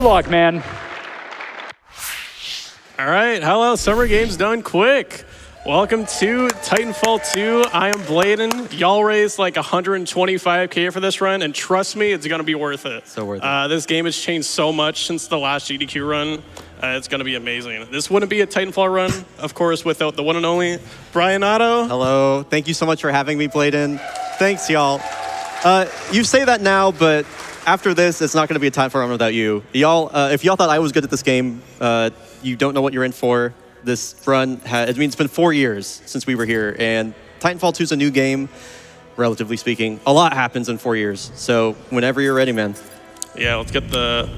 luck, man. All right, hello, summer games done quick. Welcome to Titanfall 2. I am Blaidan. Y'all raised like 125K for this run, and trust me, it's gonna be worth it. So worth it. This game has changed so much since the last GDQ run. It's gonna be amazing. This wouldn't be a Titanfall run, of course, without the one and only bryonato. Hello, thank you so much for having me, Blaidan. Thanks, y'all. You say that now, but after this, it's not gonna be a Titanfall run without you. Y'all, if y'all thought I was good at this game, you don't know what you're in for. This run, it's been 4 years since we were here, and Titanfall 2 is a new game, relatively speaking. A lot happens in 4 years, so whenever you're ready, man. Yeah, let's get the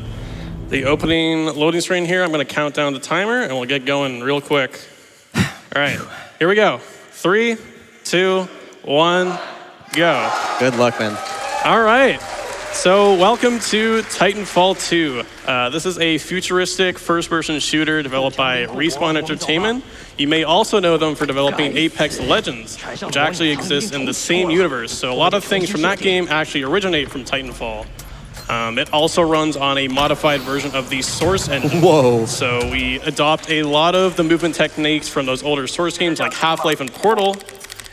opening loading screen here. I'm gonna count down the timer, and we'll get going real quick. All right, here we go. 3, 2, 1, go. Good luck, man. All right. So welcome to Titanfall 2. This is a futuristic first-person shooter developed by Respawn Entertainment. You may also know them for developing Apex Legends, which actually exists in the same universe. So a lot of things from that game actually originate from Titanfall. It also runs on a modified version of the Source engine. Whoa. So we adopt a lot of the movement techniques from those older Source games like Half-Life and Portal.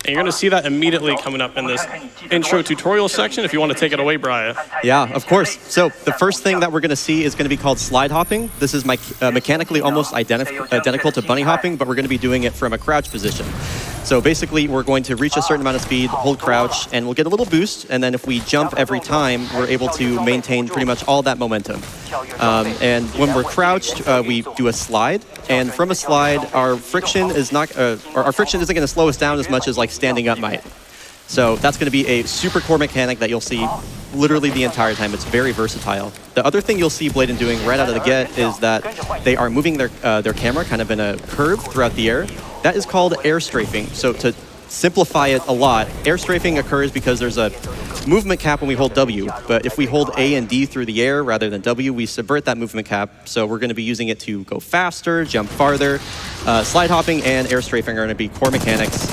And you're going to see that immediately coming up in this intro tutorial section. If you want to take it away, Brian. Yeah, of course. So the first thing that we're going to see is going to be called slide hopping. This is mechanically almost identical to bunny hopping, but we're going to be doing it from a crouch position. So basically, we're going to reach a certain amount of speed, hold crouch, and we'll get a little boost. And then if we jump every time, we're able to maintain pretty much all that momentum. And when we're crouched, we do a slide. And from a slide, our friction isn't going to slow us down as much as like standing up might. So that's going to be a super core mechanic that you'll see literally the entire time. It's very versatile. The other thing you'll see Blaidan doing right out of the get is that they are moving their camera kind of in a curve throughout the air. That is called air strafing. So to simplify it a lot, air strafing occurs because there's a movement cap when we hold W, but if we hold A and D through the air rather than W, we subvert that movement cap. So we're going to be using it to go faster, jump farther. Slide hopping and air strafing are going to be core mechanics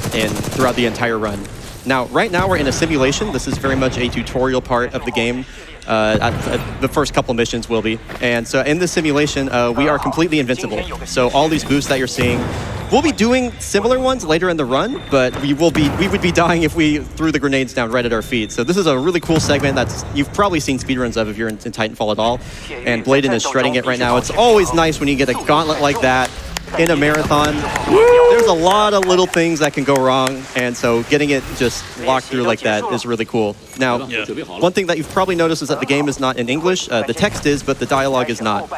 throughout the entire run. Now, right now we're in a simulation. This is very much a tutorial part of the game. The first couple missions will be. And so in this simulation, we are completely invincible. So all these boosts that you're seeing, we'll be doing similar ones later in the run, but we would be dying if we threw the grenades down right at our feet. So this is a really cool segment that you've probably seen speedruns of if you're in Titanfall at all. And Blaidan is shredding it right now. It's always nice when you get a gauntlet like that in a marathon. There's a lot of little things that can go wrong, and so getting it just locked through like that is really cool. Now, one thing that you've probably noticed is that the game is not in English. The text is, but the dialogue is not.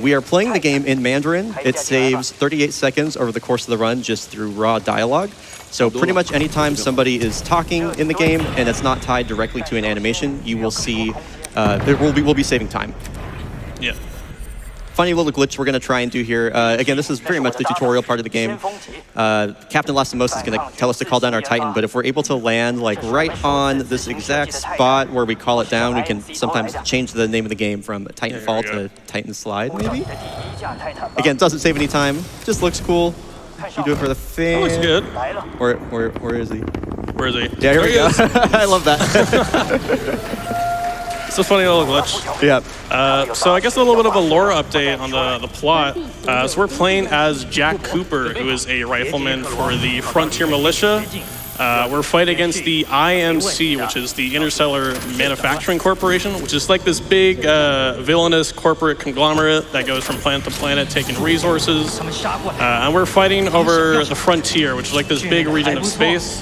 We are playing the game in Mandarin. It saves 38 seconds over the course of the run just through raw dialogue. So pretty much anytime somebody is talking in the game and it's not tied directly to an animation, you will see we'll be saving time. Yeah. Funny little glitch we're going to try and do here. Again, this is very much the tutorial part of the game. Captain Lastimos is going to tell us to call down our Titan, but if we're able to land like right on this exact spot where we call it down, we can sometimes change the name of the game from Titanfall to Titan Slide, maybe? Again, it doesn't save any time. Just looks cool. You do it for the fan. That looks good. Where is he? Where is he? Yeah, here we go. I love that. It's a funny little glitch. Yeah. So I guess a little bit of a lore update on the plot. So we're playing as Jack Cooper, who is a rifleman for the Frontier Militia. We're fighting against the IMC, which is the Interstellar Manufacturing Corporation, which is like this big villainous corporate conglomerate that goes from planet to planet taking resources. And we're fighting over the frontier, which is like this big region of space.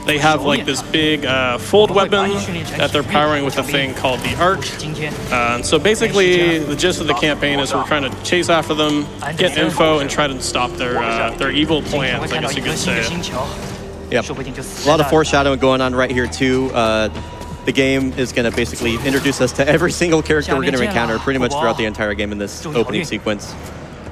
They have like this big fold weapon that they're powering with a thing called the Arc. And so basically the gist of the campaign is we're trying to chase after them, get info, and try to stop their evil plans, I guess you could say. Yep. A lot of foreshadowing going on right here too. The game is going to basically introduce us to every single character we're going to encounter pretty much throughout the entire game in this opening sequence.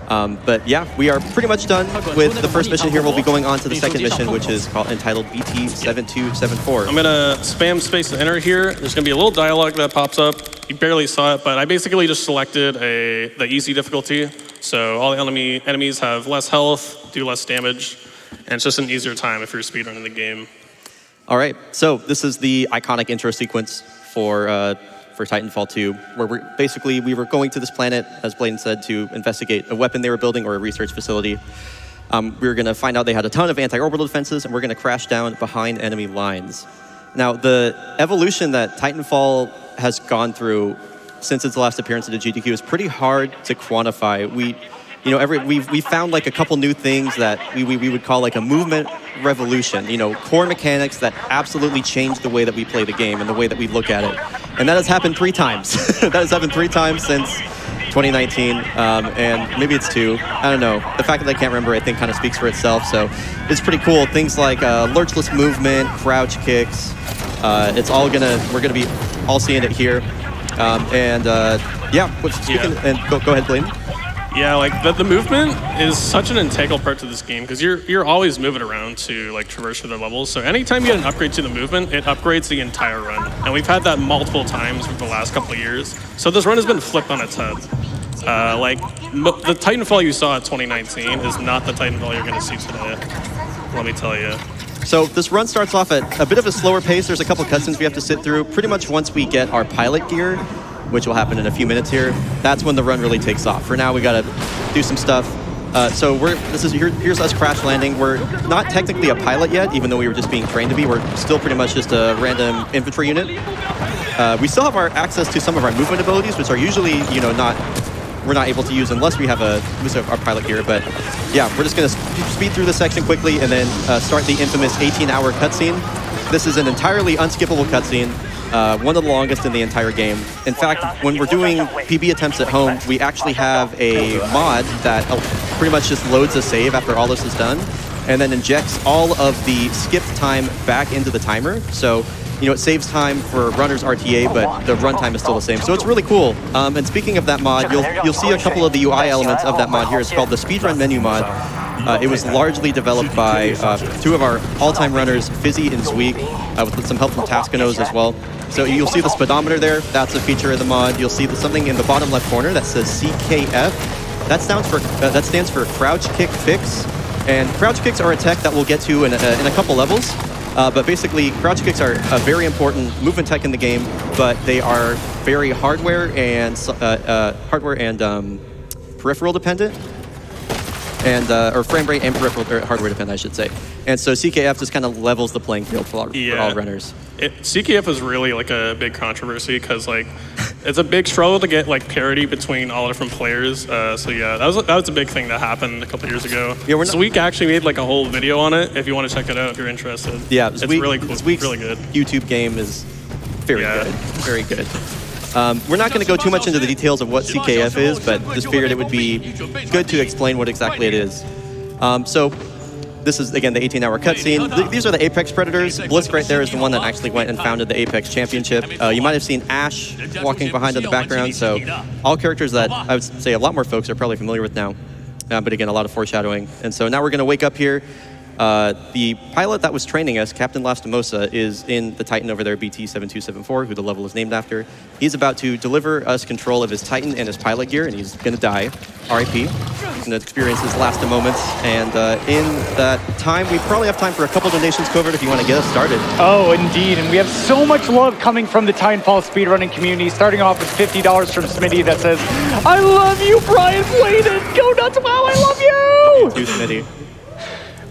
But yeah, we are pretty much done with the first mission here. We'll be going on to the second mission, which is entitled BT7274. I'm going to spam space to enter here. There's going to be a little dialogue that pops up. You barely saw it, but I basically just selected the easy difficulty. So all the enemies have less health, do less damage. And it's just an easier time if you're speedrunning the game. All right, so this is the iconic intro sequence for for Titanfall 2, where we were going to this planet, as Blaidan said, to investigate a weapon they were building or a research facility. We were going to find out they had a ton of anti-orbital defenses, and we're going to crash down behind enemy lines. Now, the evolution that Titanfall has gone through since its last appearance at the GDQ is pretty hard to quantify. We found like a couple new things that we would call like a movement revolution. Core mechanics that absolutely changed the way that we play the game and the way that we look at it. And that has happened 3 times. That has happened 3 times since 2019, and maybe it's 2. I don't know. The fact that I can't remember, I think, kind of speaks for itself. So it's pretty cool. Things like lurchless movement, crouch kicks. We're gonna be all seeing it here. And go ahead, Blaidan. Yeah, like the movement is such an integral part to this game because you're always moving around to like traverse through the levels. So anytime you get an upgrade to the movement, it upgrades the entire run. And we've had that multiple times for the last couple of years. So this run has been flipped on its head. The Titanfall you saw at 2019 is not the Titanfall you're going to see today. Let me tell you. So this run starts off at a bit of a slower pace. There's a couple cutscenes we have to sit through. Pretty much once we get our pilot gear, which will happen in a few minutes here, that's when the run really takes off. For now, we got to do some stuff. Here's us crash landing. We're not technically a pilot yet, even though we were just being trained to be. We're still pretty much just a random infantry unit. We still have our access to some of our movement abilities, which are usually, we're not able to use unless we have our pilot gear. But yeah, we're just going to speed through this section quickly and then start the infamous 18-hour cutscene. This is an entirely unskippable cutscene. One of the longest in the entire game. In fact, when we're doing PB attempts at home, we actually have a mod that pretty much just loads a save after all this is done, and then injects all of the skipped time back into the timer. So, it saves time for runners RTA, but the runtime is still the same. So it's really cool. And speaking of that mod, you'll see a couple of the UI elements of that mod here. It's called the Speedrun Menu mod. It was largely developed by 2 of our all-time runners, Fizzy and Zweek, with some help from Taskanos as well. So you'll see the speedometer there. That's a feature of the mod. You'll see something in the bottom left corner that says CKF. That stands for Crouch Kick Fix. And crouch kicks are a tech that we'll get to in a couple levels. But basically, crouch kicks are a very important movement tech in the game, but they are very hardware and peripheral dependent. Or frame rate and peripheral hardware dependent, I should say. And so CKF just kind of levels the playing field for all runners. CKF is really like a big controversy because like it's a big struggle to get like parity between all different players. So yeah, that was a big thing that happened a couple years ago. Yeah, Zweek actually made like a whole video on it. If you want to check it out, if you're interested. Yeah, it's really cool. Zweek's really good. YouTube game is very good, very good. We're not going to go too much into the details of what CKF is, but just figured it would be good to explain what exactly it is. So this is, again, the 18-hour cutscene. These are the Apex Predators. Blisk right there is the one that actually went and founded the Apex Championship. You might have seen Ash walking behind in the background, so all characters that I would say a lot more folks are probably familiar with now. But again, a lot of foreshadowing. And so now we're going to wake up here. The pilot that was training us, Captain Lastimosa, is in the Titan over there, BT-7274, who the level is named after. He's about to deliver us control of his Titan and his pilot gear, and he's going to die. R.I.P. He's going to experience his last moments. And in that time, we probably have time for a couple donations, Covert, if you want to get us started. Oh, indeed. And we have so much love coming from the Titanfall speedrunning community, starting off with $50 from Smitty that says, "I love you, Brian Blaidan. Go nuts, wow, I love you." Thank you, Smitty.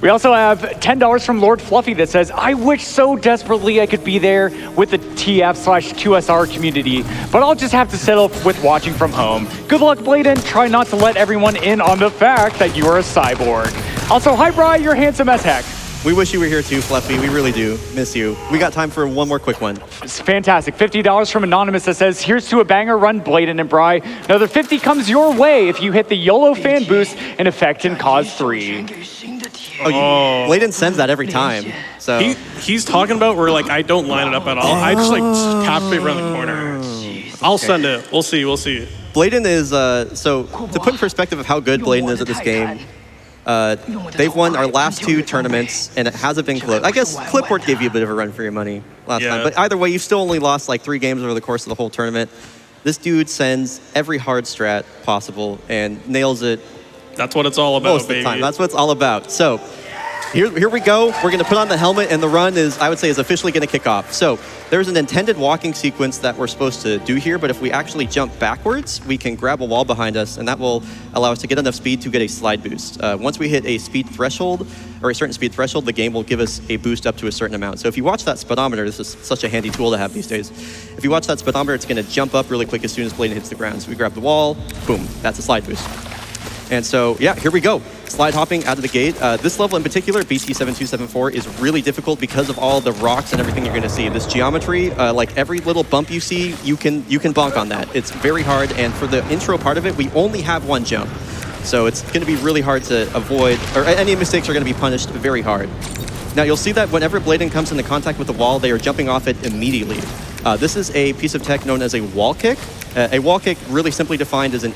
We also have $10 from Lord Fluffy that says, "I wish so desperately I could be there with the TF/QSR community, but I'll just have to settle with watching from home. Good luck, Blaidan. Try not to let everyone in on the fact that you are a cyborg." Also, hi, Bri, you're handsome as heck. We wish you were here too, Fluffy. We really do miss you. We got time for one more quick one. It's fantastic. $50 from Anonymous that says, "Here's to a banger run, Blaidan and Bri. Another 50 comes your way if you hit the YOLO fan boost in effect in Cause 3. Blaidan sends that every time. So he's talking about where like I don't line it up at all. I just like captivate around the corner. I'll send it. We'll see. Blaidan is so to put in perspective of how good Blaidan is at this game. They've won our last 2 tournaments, and it hasn't been close. I guess Clipboard gave you a bit of a run for your money last time, but either way, you still only lost like 3 games over the course of the whole tournament. This dude sends every hard strat possible and nails it. That's what it's all about, most of the time. That's what it's all about. So Here we go. We're going to put on the helmet, and the run is, I would say, is officially going to kick off. So there's an intended walking sequence that we're supposed to do here, but if we actually jump backwards, we can grab a wall behind us, and that will allow us to get enough speed to get a slide boost. Once we hit a speed threshold, or a certain speed threshold, the game will give us a boost up to a certain amount. So if you watch that speedometer, this is such a handy tool to have these days. If you watch that speedometer, it's going to jump up really quick as soon as Blaidan hits the ground. So we grab the wall, boom, that's a slide boost. And so, yeah, here we go. Slide hopping out of the gate. This level in particular, BT7274, is really difficult because of all the rocks and everything you're going to see. This geometry, like every little bump you see, you can bonk on that. It's very hard, and for the intro part of it, we only have one jump. So it's going to be really hard to avoid, or any mistakes are going to be punished very hard. Now, you'll see that whenever Blaidan comes into contact with the wall, they are jumping off it immediately. This is a piece of tech known as a wall kick. A wall kick, really simply defined, is an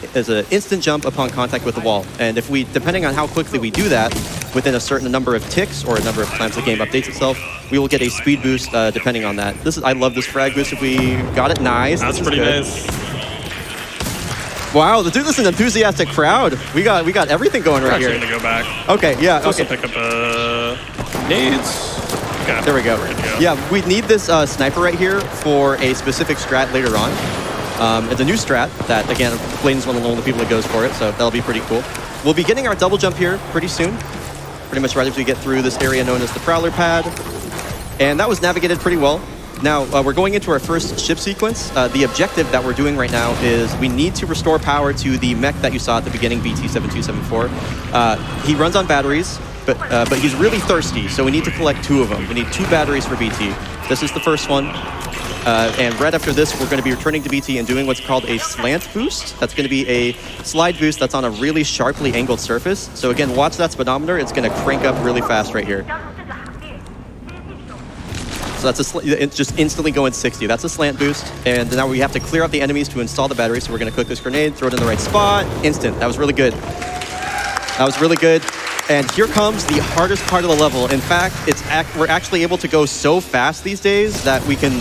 instant jump upon contact with the wall. And if we, depending on how quickly we do that, within a certain number of ticks or a number of times the game updates itself, we will get a speed boost depending on that. I love this frag boost. If we got it, nice. That's pretty nice. Wow, dude, this is an enthusiastic crowd. We got everything going right here. We're actually gonna go back. Okay, yeah. Also Okay. pick up nades. Okay, There we go. we're good to go. Yeah, we need this sniper right here for a specific strat later on. It's a new strat that, again, Blaidan's one of the only people that goes for it, so that'll be pretty cool. We'll be getting our double jump here pretty soon. Pretty much right as we get through this area known as the Prowler pad. And that was navigated pretty well. Now, we're going into our first ship sequence. The objective that we're doing right now is we need to restore power to the mech that you saw at the beginning, BT7274. He runs on batteries, but he's really thirsty, so we need to collect 2 of them. We need 2 batteries for BT. This is the first one. And right after this, we're going to be returning to BT and doing what's called a slant boost. That's going to be a slide boost that's on a really sharply angled surface. So again, watch that speedometer. It's going to crank up really fast right here. So it's just instantly going 60. That's a slant boost. And now we have to clear out the enemies to install the battery. So we're going to click this grenade, throw it in the right spot. Instant. That was really good. That was really good. And here comes the hardest part of the level. In fact, we're actually able to go so fast these days that we can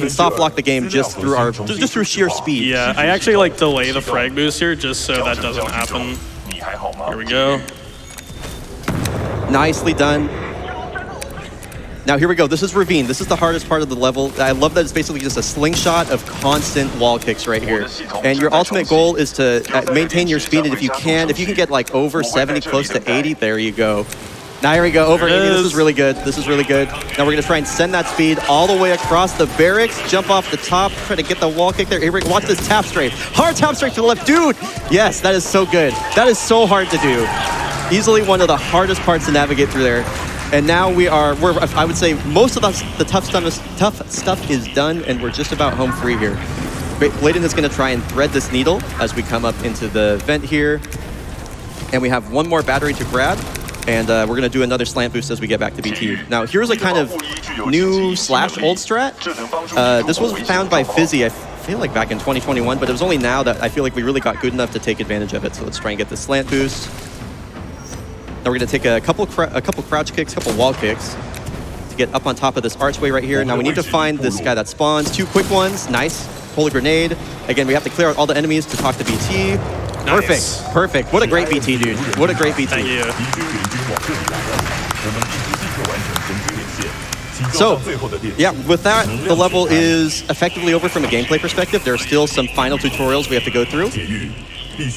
soft lock the game just through sheer speed. Yeah, I actually like delay the frag boost here just so that doesn't happen. Here we go. Nicely done. Now here we go. This is Ravine. This is the hardest part of the level. I love that it's basically just a slingshot of constant wall kicks right here. And your ultimate goal is to maintain your speed. And if you can get like over 70, close to 80, there you go. Now here we go, over 80. This is really good. This is really good. Now we're going to try and send that speed all the way across the barracks, jump off the top, try to get the wall kick there. Here we go. Watch this tap strafe. Hard tap strafe to the left. Dude, yes, that is so good. That is so hard to do. Easily one of the hardest parts to navigate through there. And now I would say most of the tough stuff is done, and we're just about home free here. Blaidan is going to try and thread this needle as we come up into the vent here. And we have 1 more battery to grab, and we're going to do another slant boost as we get back to BT. Now, here's a kind of new / old strat. This was found by Fizzy, I feel like back in 2021, but it was only now that I feel like we really got good enough to take advantage of it. So let's try and get the slant boost. Now we're going to take a couple crouch kicks, a couple wall kicks to get up on top of this archway right here. Now we need to find this guy that spawns. 2 quick ones. Nice. Pull a grenade. Again, we have to clear out all the enemies to talk to BT. Nice. Perfect. What a great BT, dude. What a great BT. Thank you. So, yeah, with that, the level is effectively over from a gameplay perspective. There are still some final tutorials we have to go through.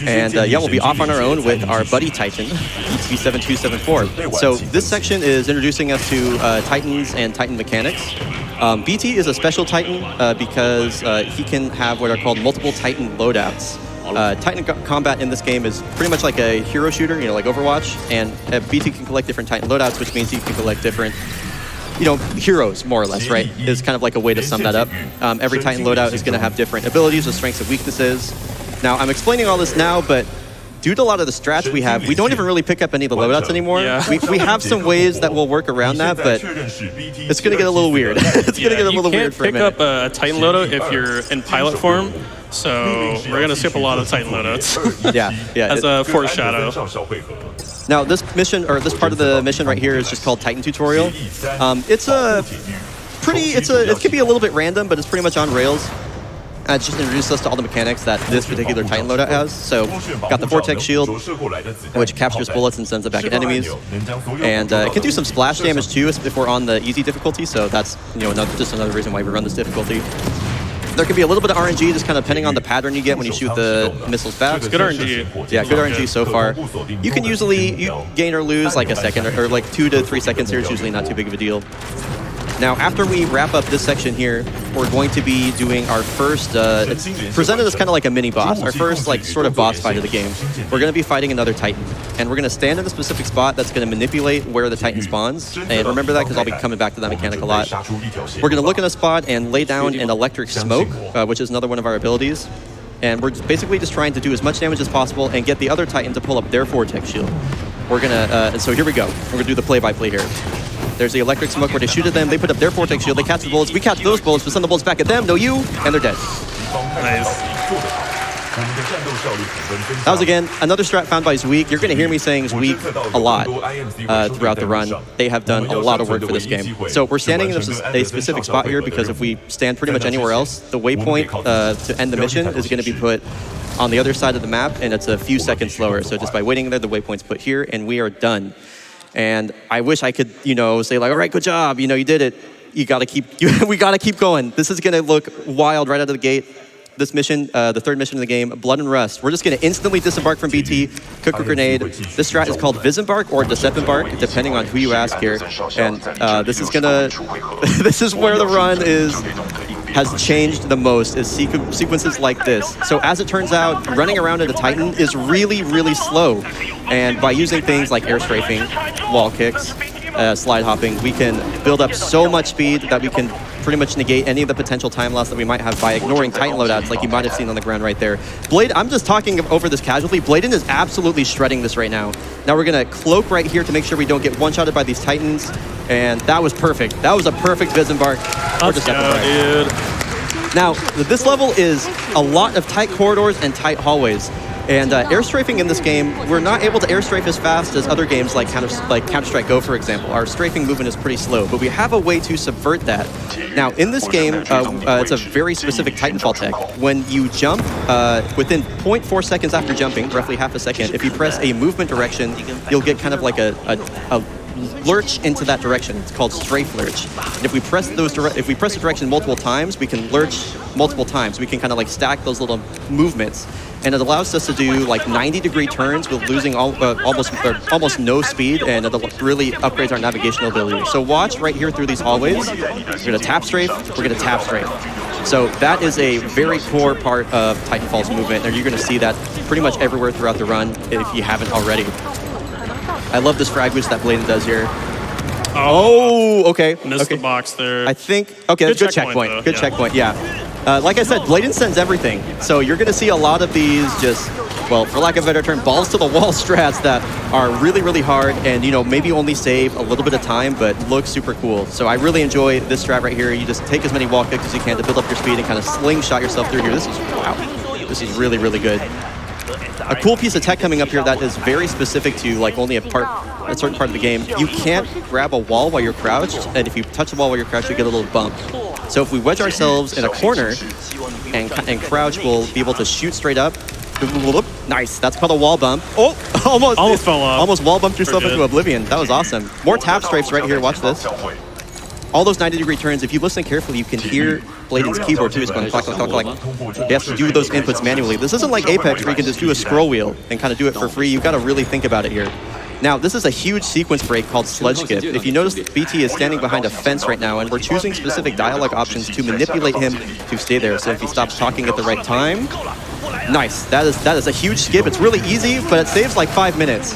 And yeah, we'll be off on our own with our buddy Titan, BT7274. So this section is introducing us to Titans and Titan mechanics. BT is a special Titan because he can have what are called multiple Titan loadouts. Titan combat in this game is pretty much like a hero shooter, like Overwatch, and BT can collect different Titan loadouts, which means he can collect different heroes, more or less, right? Is kind of like a way to sum that up. Every Titan loadout is going to have different abilities, or strengths and weaknesses. Now, I'm explaining all this now, but due to a lot of the strats we have, we don't even really pick up any of the loadouts anymore. Yeah. We have some ways that will work around that, but it's going to get a little weird. It's going to get a little weird for a minute. You can't pick up a Titan loadout if you're in pilot form, so we're going to skip a lot of Titan loadouts. Yeah. As a foreshadow. Now, this mission, or this part of the mission right here is just called Titan Tutorial. It can be a little bit random, but it's pretty much on rails. It just introduced us to all the mechanics that this particular Titan loadout has. So, got the Vortex Shield, which captures bullets and sends it back at enemies. And it can do some splash damage too if we're on the easy difficulty, so that's just another reason why we run this difficulty. There can be a little bit of RNG, just kind of depending on the pattern you get when you shoot the missiles back. It's good RNG. Yeah, good RNG so far. You can usually gain or lose like a second or like 2 to 3 seconds here. It's usually not too big of a deal. Now, after we wrap up this section here, we're going to be doing our first, it's presented as kind of like a mini boss, our first like sort of boss fight of the game. We're going to be fighting another Titan, and we're going to stand in a specific spot that's going to manipulate where the Titan spawns. And remember that because I'll be coming back to that mechanic a lot. We're going to look in a spot and lay down an electric smoke, which is another one of our abilities. And we're basically just trying to do as much damage as possible and get the other Titan to pull up their Vortex Shield. We're going to, so here we go. We're going to do the play-by-play here. There's the electric smoke where they shoot at them, they put up their Vortex Shield, they catch the bullets, we catch those bullets, we send the bullets back at them, no you, and they're dead. Nice. That was, again, another strat found by Zweek. You're going to hear me saying Zweek a lot throughout the run. They have done a lot of work for this game. So we're standing in a specific spot here because if we stand pretty much anywhere else, the waypoint to end the mission is going to be put on the other side of the map, and it's a few seconds slower. So just by waiting there, the waypoint's put here, and we are done. And I wish I could, say like, all right, good job, you did it. We got to keep going. This is going to look wild right out of the gate. This mission, the third mission of the game, Blood and Rust. We're just going to instantly disembark from BT, cook a grenade. This strat is called Visembark or Decepembark, depending on who you ask here. And this is where the run has changed the most, is sequences like this. So as it turns out, running around at a Titan is really, really slow. And by using things like air strafing, wall kicks, slide hopping, we can build up so much speed that we can pretty much negate any of the potential time loss that we might have by ignoring Titan loadouts like you might have seen on the ground right there. Blade, I'm just talking over this casually. Blaidan is absolutely shredding this right now. Now we're going to cloak right here to make sure we don't get one-shotted by these Titans. And that was perfect. That was a perfect Visembark. Let's go, dude. Now, this level is a lot of tight corridors and tight hallways. And air strafing in this game, we're not able to air strafe as fast as other games like Counter-Strike Go, for example. Our strafing movement is pretty slow, but we have a way to subvert that. Now, in this game, it's a very specific Titanfall tech. When you jump, within 0.4 seconds after jumping, roughly half a second, if you press a movement direction, you'll get kind of like a lurch into that direction. It's called strafe lurch. And if we press the direction multiple times, we can lurch multiple times. We can kind of like stack those little movements, and it allows us to do like 90-degree turns with losing almost no speed, and it really upgrades our navigational ability. So watch right here through these hallways. We're gonna tap strafe. We're gonna tap strafe. So that is a very core part of Titanfall's movement, and you're gonna see that pretty much everywhere throughout the run if you haven't already. I love this frag boost that Blaidan does here. Oh, okay. Missed the box there. I think, okay, that's a good checkpoint. Good checkpoint, yeah. Like I said, Blaidan sends everything. So you're going to see a lot of these just, well, for lack of a better term, balls to the wall strats that are really, really hard and, maybe only save a little bit of time, but look super cool. So I really enjoy this strat right here. You just take as many wall kicks as you can to build up your speed and kind of slingshot yourself through here. This is, wow. This is really, really good. A cool piece of tech coming up here that is very specific to like only a certain part of the game. You can't grab a wall while you're crouched, and if you touch the wall while you're crouched, you get a little bump. So if we wedge ourselves in a corner and crouch, we'll be able to shoot straight up. Nice, that's called a wall bump. Oh, almost fell off. Almost wall bumped yourself into oblivion. That was awesome. More tap strafes right here, watch this. All those 90-degree turns, if you listen carefully, you can hear Blaidan's keyboard too. It's going clack, clack, clack, clack. He has to do those inputs manually. This isn't like Apex where you can just do a scroll wheel and kind of do it for free. You've got to really think about it here. Now, this is a huge sequence break called Sludge Skip. If you notice, BT is standing behind a fence right now, and we're choosing specific dialogue options to manipulate him to stay there. So if he stops talking at the right time, nice. That is a huge skip. It's really easy, but it saves like 5 minutes.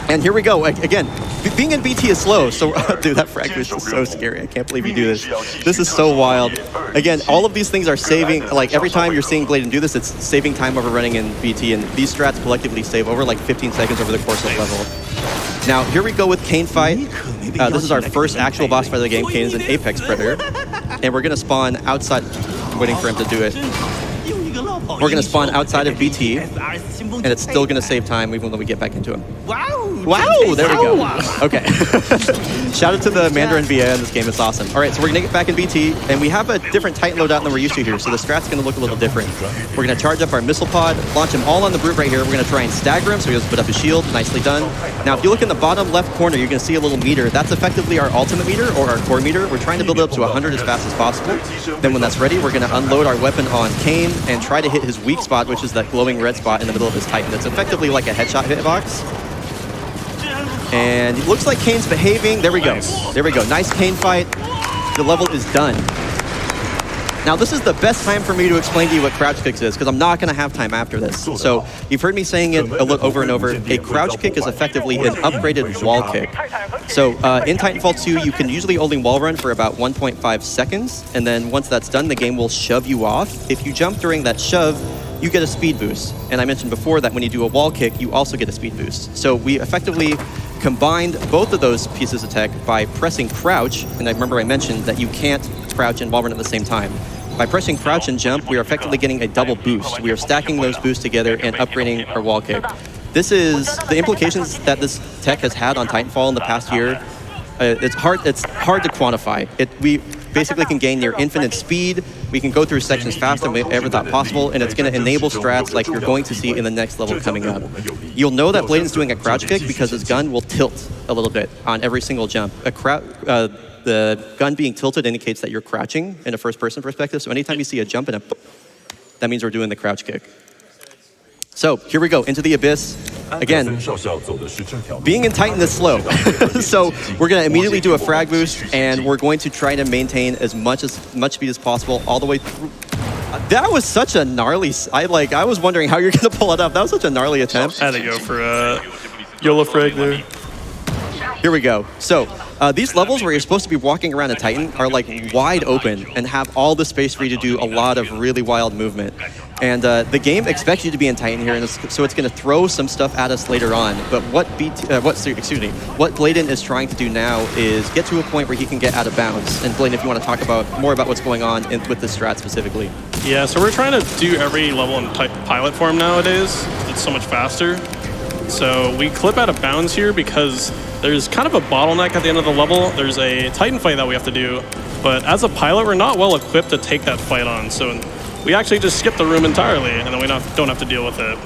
And here we go. Again, being in BT is slow. So, dude, that frag boost is so scary. I can't believe you do this. This is so wild. Again, all of these things are saving, like every time you're seeing Blaidan do this, it's saving time over running in BT. And these strats collectively save over like 15 seconds over the course of the level. Now, here we go with Kane fight. This is our first actual boss fight of the game. Kane is an Apex Predator. And we're going to spawn outside, waiting for him to do it. We're going to spawn outside of BT, and it's still going to save time even when we get back into him. Wow, there we go. Okay. Shout out to the Mandarin VA in this game, it's awesome. All right, so we're going to get back in BT, and we have a different Titan loadout than we're used to here, so the strat's going to look a little different. We're going to charge up our missile pod, launch him all on the Brute right here. We're going to try and stagger him so he doesn't put up his shield. Nicely done. Now, if you look in the bottom left corner, you're going to see a little meter. That's effectively our ultimate meter or our core meter. We're trying to build it up to 100 as fast as possible. Then when that's ready, we're going to unload our weapon on Kane and try to hit his weak spot, which is that glowing red spot in the middle of his Titan. It's effectively like a headshot hitbox. And it looks like Kane's behaving. There we go. There we go. Nice Kane fight. The level is done. Now, this is the best time for me to explain to you what crouch kicks is, because I'm not going to have time after this. So you've heard me saying it over and over. A crouch kick is effectively an upgraded wall kick. So in Titanfall 2, you can usually only wall run for about 1.5 seconds. And then once that's done, the game will shove you off. If you jump during that shove, you get a speed boost. And I mentioned before that when you do a wall kick, you also get a speed boost. So we effectively combined both of those pieces of tech by pressing crouch. And I remember I mentioned that you can't crouch and wall run at the same time. By pressing crouch and jump, we are effectively getting a double boost. We are stacking those boosts together and upgrading our wall kick. This is the implications that this tech has had on Titanfall in the past year. It's hard to quantify. We basically can gain near infinite speed. We can go through sections faster than we ever thought possible, and it's going to enable strats like you're going to see in the next level coming up. You'll know that Blaidan's doing a crouch kick because his gun will tilt a little bit on every single jump. The gun being tilted indicates that you're crouching in a first-person perspective, so anytime you see a jump and that means we're doing the crouch kick. So here we go, into the abyss. Again, being in Titan is slow. So we're going to immediately do a frag boost, and we're going to try to maintain as much speed as possible all the way through. That was such a gnarly... I was wondering how you're going to pull it up. That was such a gnarly attempt. I had to go for a YOLO frag there. Here we go. So these levels where you're supposed to be walking around a Titan are like wide open and have all the space for you to do a lot of really wild movement. And the game expects you to be in Titan here, and so it's going to throw some stuff at us later on. But what Blaidan is trying to do now is get to a point where he can get out of bounds. And Blaidan, if you want to talk more about what's going on with this strat specifically. Yeah, so we're trying to do every level in pilot form nowadays. It's so much faster. So we clip out of bounds here because there's kind of a bottleneck at the end of the level. There's a Titan fight that we have to do, but as a pilot, we're not well equipped to take that fight on. So we actually just skip the room entirely, and then we don't have to deal with it.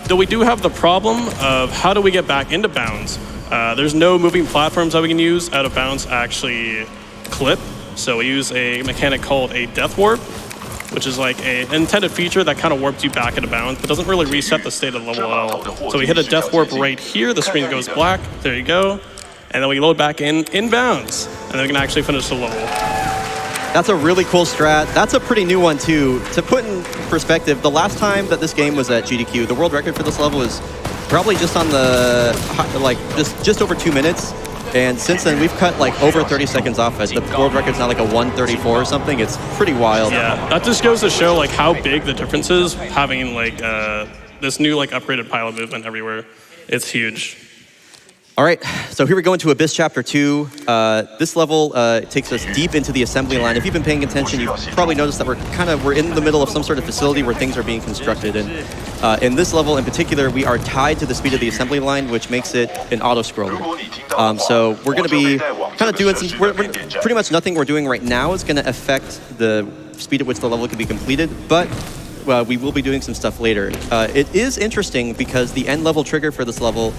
Though we do have the problem of how do we get back into bounds. There's no moving platforms that we can use out of bounds to actually clip. So we use a mechanic called a death warp, which is like an intended feature that kind of warps you back into bounds, but doesn't really reset the state of the level at all. So we hit a death warp right here, the screen goes black, there you go, and then we load back in bounds, and then we can actually finish the level. That's a really cool strat. That's a pretty new one too. To put in perspective, the last time that this game was at GDQ, the world record for this level is probably just on the, just over 2 minutes. And since then, we've cut like over 30 seconds off it. The world record's now like a 1:34 or something. It's pretty wild. Yeah, that just goes to show like how big the difference is having like this new like upgraded pilot movement everywhere. It's huge. All right, so here we go into Abyss Chapter 2. This level takes us deep into the assembly line. If you've been paying attention, you've probably noticed that we're in the middle of some sort of facility where things are being constructed. And in this level in particular, we are tied to the speed of the assembly line, which makes it an auto-scroller. So we're going to be kind of doing some... pretty much nothing we're doing right now is going to affect the speed at which the level can be completed, but we will be doing some stuff later. It is interesting because the end level trigger for this level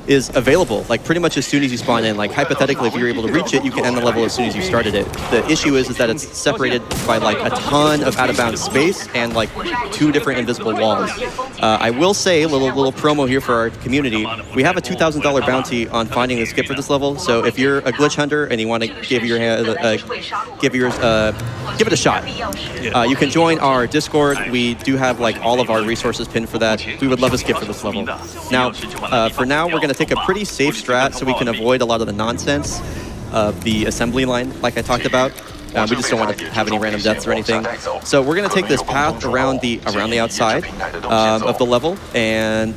is available, like pretty much as soon as you spawn in. Like hypothetically, if you're able to reach it, you can end the level as soon as you started it. The issue is that it's separated by like a ton of out-of-bounds space and like 2 different invisible walls. I will say, a little promo here for our community, we have a $2,000 bounty on finding the skip for this level, so if you're a glitch hunter and you want to give it a shot, you can join our Discord. We do have like all of our resources pinned for that. We would love a skip for this level. Now, for now, we're going to take a pretty safe strat so we can avoid a lot of the nonsense of the assembly line, like I talked about. We just don't want to have any random deaths or anything. So we're going to take this path around the outside of the level, and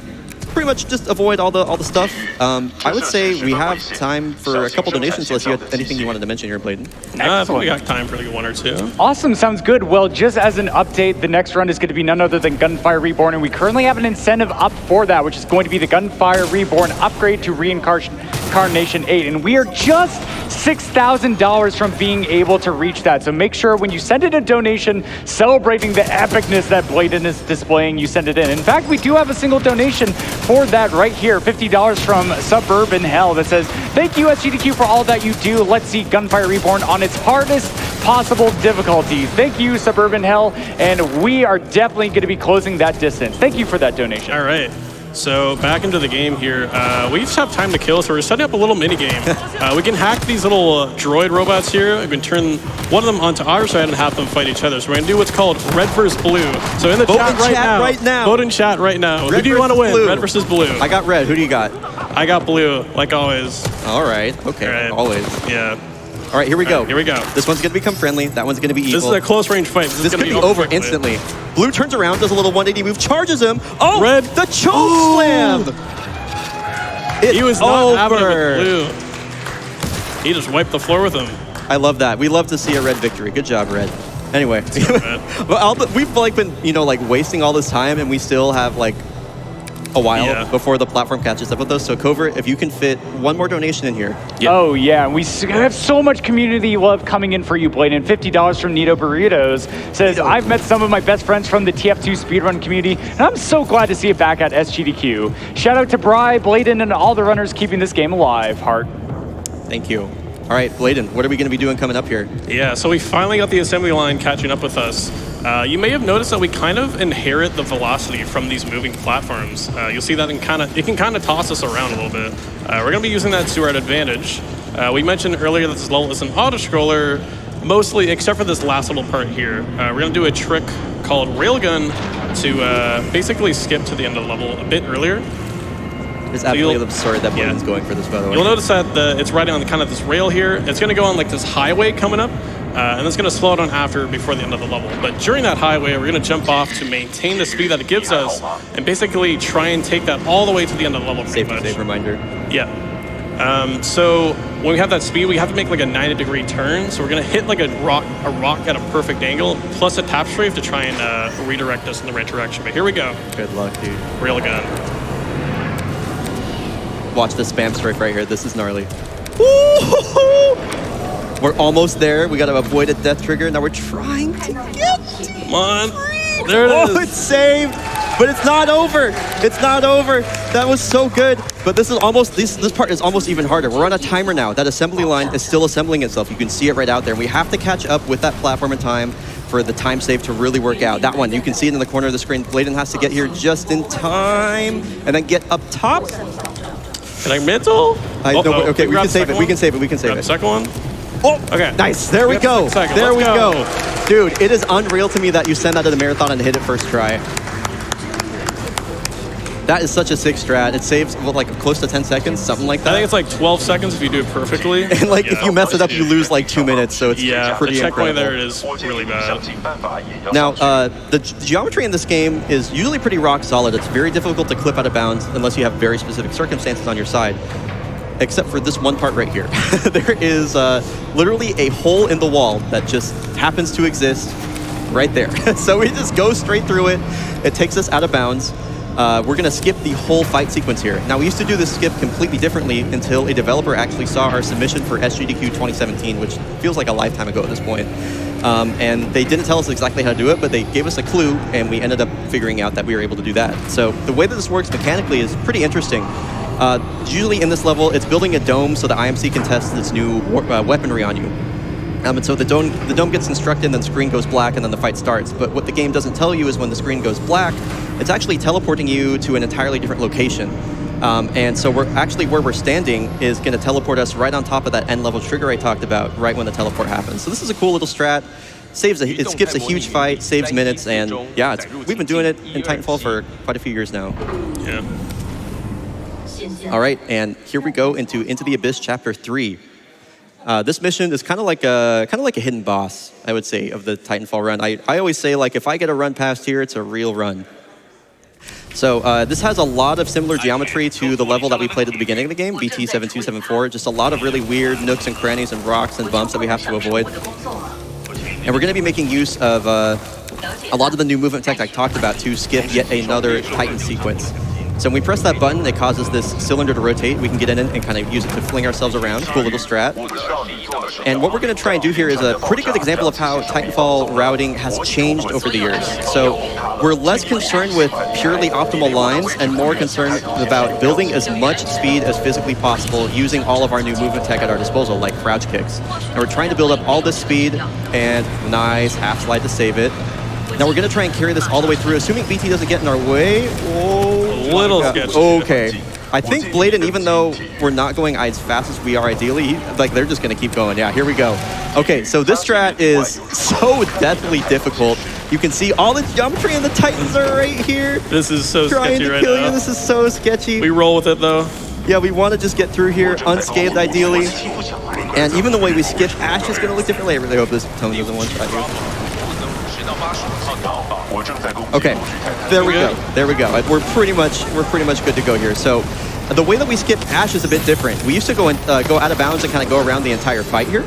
pretty much just avoid all the stuff. I would say we have time for a couple donations unless you had anything you wanted to mention here, Blaidan. I think we got time for like 1 or 2. Awesome, sounds good. Well, just as an update, the next run is going to be none other than Gunfire Reborn, and we currently have an incentive up for that, which is going to be the Gunfire Reborn upgrade to Reincarnation 8, and we are just $6,000 from being able to reach that. So make sure when you send in a donation celebrating the epicness that Blaidan is displaying, you send it in. In fact, we do have a single donation for that right here, $50 from Suburban Hell that says, thank you SGDQ for all that you do. Let's see Gunfire Reborn on its hardest possible difficulty. Thank you, Suburban Hell, and we are definitely going to be closing that distance. Thank you for that donation. All right. So back into the game here. We just have time to kill, so we're setting up a little mini game. We can hack these little droid robots here. We can turn one of them onto our side and have them fight each other. So we're gonna do what's called red versus blue. So in the chat right now. Vote in chat right now. Who do you want to win? Blue. Red versus blue. I got red. Who do you got? I got blue, like always. All right. Okay. All right. Always. Yeah. All right, here we go. Here we go. This one's going to become friendly. That one's going to be evil. This is a close range fight. This could be over instantly. Blue turns around, does a little 180 move, charges him. Oh, red. The choke slam. He was not having it with blue. He just wiped the floor with him. I love that. We love to see a red victory. Good job, red. Anyway, well, we've like been, like wasting all this time, and we still have like a while before the platform catches up with us. So Covert, if you can fit one more donation in here. Yep. Oh yeah, we have so much community love coming in for you, Blaidan. $50 from Nito Burritos says, I've met some of my best friends from the TF2 speedrun community, and I'm so glad to see it back at SGDQ. Shout out to Bry, Blaidan, and all the runners keeping this game alive. Heart. Thank you. All right, Blaidan, what are we going to be doing coming up here? Yeah, so we finally got the assembly line catching up with us. You may have noticed that we kind of inherit the velocity from these moving platforms. You'll see that it can kind of toss us around a little bit. We're going to be using that to our advantage. We mentioned earlier that this level is an auto-scroller, mostly, except for this last little part here. We're going to do a trick called Railgun to basically skip to the end of the level a bit earlier. It's absolutely absurd that Blaidan's going for this, by the way. You'll notice that it's riding on kind of this rail here. It's going to go on like this highway coming up, and it's going to slow down before the end of the level. But during that highway, we're going to jump off to maintain the speed that it gives us, and basically try and take that all the way to the end of the level. Safe reminder. Yeah. So when we have that speed, we have to make like a 90-degree turn. So we're going to hit like a rock at a perfect angle, plus a tap strafe to try and redirect us in the right direction. But here we go. Good luck, dude. Railgun. Watch the spam strafe right here. This is gnarly. Woo-hoo-hoo! We're almost there. We got to avoid a death trigger. Now we're trying to get Come on. There it is. Oh, it's saved, but it's not over. It's not over. That was so good. But this is almost, this part is almost even harder. We're on a timer now. That assembly line is still assembling itself. You can see it right out there. We have to catch up with that platform in time for the time save to really work out. That one, you can see it in the corner of the screen. Blaidan has to get here just in time and then get up top. Can I middle? Okay, we can save it. We can save it. We can save it. Second one. Oh, okay. Nice. There we go. There we go. Dude, it is unreal to me that you send that to the marathon and hit it first try. That is such a sick strat. It saves like close to 10 seconds, something like that. I think it's like 12 seconds if you do it perfectly. And like if you mess it up, you lose like 2 minutes. So it's pretty the checkpoint incredible. there is really bad. Now, the geometry in this game is usually pretty rock solid. It's very difficult to clip out of bounds unless you have very specific circumstances on your side. Except for this one part right here. There is literally a hole in the wall that just happens to exist right there. So we just go straight through it. It takes us out of bounds. We're going to skip the whole fight sequence here. Now, we used to do this skip completely differently until a developer actually saw our submission for SGDQ 2017, which feels like a lifetime ago at this point. And they didn't tell us exactly how to do it, but they gave us a clue, and we ended up figuring out that we were able to do that. So the way that this works mechanically is pretty interesting. Usually in this level, it's building a dome so the IMC can test its new weaponry on you. And so the dome gets constructed, and then the screen goes black, and then the fight starts. But what the game doesn't tell you is when the screen goes black, it's actually teleporting you to an entirely different location. And so we're actually where we're standing is going to teleport us right on top of that end level trigger I talked about right when the teleport happens. So this is a cool little strat. It skips a huge fight, saves minutes, and yeah, we've been doing it in Titanfall for quite a few years now. Yeah. All right, and here we go into the Abyss Chapter 3. This mission is kind of like a hidden boss, I would say, of the Titanfall run. I always say, like, if I get a run past here, it's a real run. So this has a lot of similar geometry to the level that we played at the beginning of the game, BT7274. Just a lot of really weird nooks and crannies and rocks and bumps that we have to avoid. And we're going to be making use of a lot of the new movement tech I talked about to skip yet another Titan sequence. So when we press that button, it causes this cylinder to rotate. We can get in it and kind of use it to fling ourselves around. Cool little strat. And what we're going to try and do here is a pretty good example of how Titanfall routing has changed over the years. So we're less concerned with purely optimal lines and more concerned about building as much speed as physically possible using all of our new movement tech at our disposal, like crouch kicks. And we're trying to build up all this speed and nice half slide to save it. Now we're going to try and carry this all the way through, assuming BT doesn't get in our way. A little sketchy. Okay. I think Blaidan, even though we're not going as fast as we are ideally, like they're just going to keep going. Yeah, here we go. Okay, so this strat is so deathly difficult. You can see all the geometry and the Titans are right here. This is so sketchy right kill now. You. This is so sketchy. We roll with it though. Yeah, we want to just get through here unscathed ideally. And even the way we skip Ash is going to look differently. I really hope this tone doesn't one-shot you. Okay, there we go. There we go. We're pretty much good to go here. So the way that we skip Ash is a bit different. We used to go out of bounds and kind of go around the entire fight here.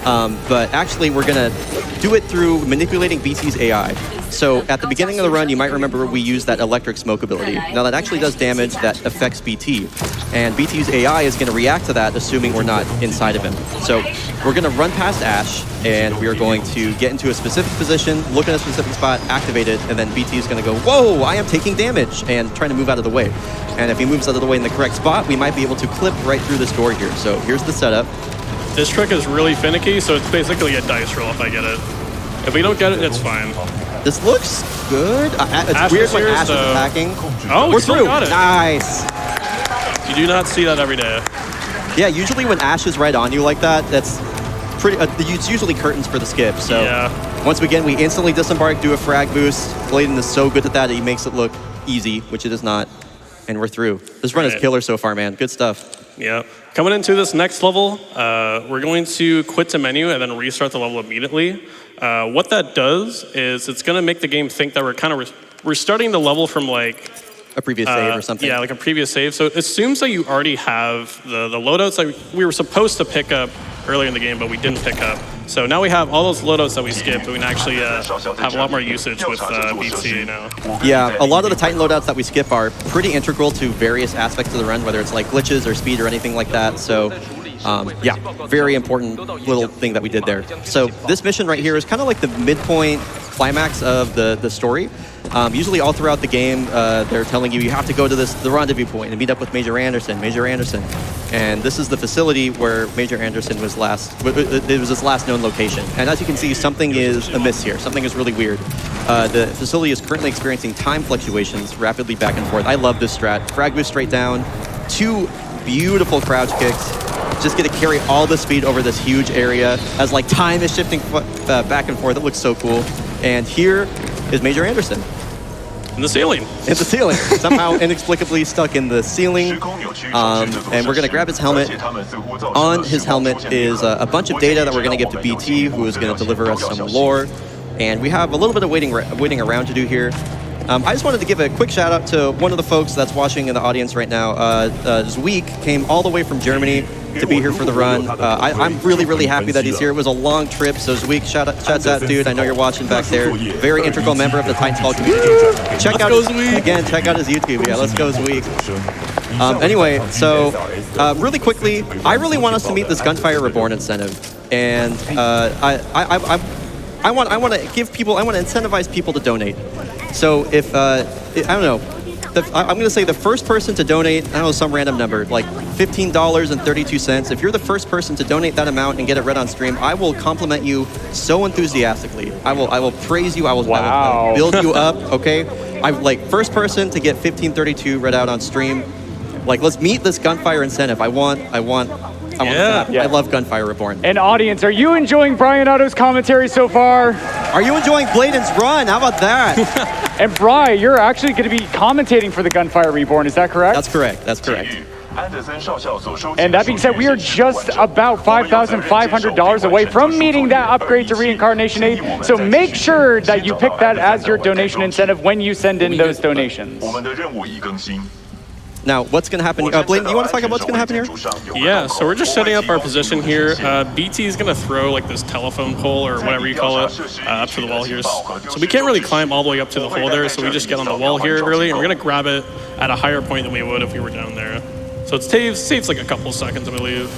But actually, we're going to do it through manipulating BT's AI. So at the beginning of the run, you might remember we used that electric smoke ability. Now that actually does damage that affects BT. And BT's AI is going to react to that, assuming we're not inside of him. So we're going to run past Ash, and we are going to get into a specific position, look at a specific spot, activate it, and then BT is going to go, whoa, I am taking damage, and trying to move out of the way. And if he moves out of the way in the correct spot, we might be able to clip right through this door here. So here's the setup. This trick is really finicky, so it's basically a dice roll if I get it. If we don't get it, it's fine. This looks good. It's Ash weird when here, Ash is attacking. Oh, we're still through. Got it. Nice. You do not see that every day. Yeah, usually when Ash is right on you like that, that's pretty. It's usually curtains for the skip. So once again, we instantly disembark, do a frag boost. Blaidan is so good at that, he makes it look easy, which it is not. And we're through. This run is killer so far, man. Good stuff. Yeah. Coming into this next level, we're going to quit to menu and then restart the level immediately. What that does is it's going to make the game think that we're starting the level from like a previous save or something. Yeah, like a previous save. So it assumes that you already have the loadouts that we were supposed to pick up earlier in the game, but we didn't pick up. So now we have all those loadouts that we skipped, but we can actually have a lot more usage with BT now. Yeah, a lot of the Titan loadouts that we skip are pretty integral to various aspects of the run, whether it's like glitches or speed or anything like that. So yeah, very important little thing that we did there. So this mission right here is kind of like the midpoint climax of the story. Usually all throughout the game, they're telling you have to go to the rendezvous point and meet up with Major Anderson. And this is the facility where Major Anderson was it was his last known location. And as you can see, something is amiss here. Something is really weird. The facility is currently experiencing time fluctuations rapidly back and forth. I love this strat. Frag boost straight down, 2 beautiful crouch kicks. Just get to carry all the speed over this huge area as like time is shifting back and forth. It looks so cool. And here is Major Anderson. In the ceiling. In the ceiling. Somehow inexplicably stuck in the ceiling. And we're going to grab his helmet. On his helmet is a bunch of data that we're going to give to BT, who is going to deliver us some lore. And we have a little bit of waiting around to do here. I just wanted to give a quick shout out to one of the folks that's watching in the audience right now. Zweek came all the way from Germany to be here for the run. I'm really happy that he's here. It was a long trip, so Zweek, shouts out, dude. I know you're watching back there. Very integral member of the Titanfall community. Check out his YouTube. Yeah, let's go Zweek. Anyway, so really quickly, I really want us to meet this Gunfire Reborn incentive, and I want to incentivize people to donate. So if I don't know, I'm going to say the first person to donate, I don't know, some random number, like $15.32. If you're the first person to donate that amount and get it read on stream, I will compliment you so enthusiastically. I will praise you. I will build you up. Okay, first person to get $15.32 read out on stream. Like, let's meet this Gunfire incentive. I want. I love Gunfire Reborn. And audience, are you enjoying Bryonato's commentary so far? Are you enjoying Blaidan's run? How about that? And Bry, you're actually going to be commentating for the Gunfire Reborn, is that correct? That's correct. That's correct. And that being said, we are just about $5,500 away from meeting that upgrade to Reincarnation Aid. So make sure that you pick that as your donation incentive when you send in those donations. Now, what's going to happen? Blaidan, you want to talk about what's going to happen here? Yeah, so we're just setting up our position here. BT is going to throw like this telephone pole or whatever you call it up to the wall here. So we can't really climb all the way up to the hole there, so we just get on the wall here early, and we're going to grab it at a higher point than we would if we were down there. So it saves like a couple of seconds, I believe.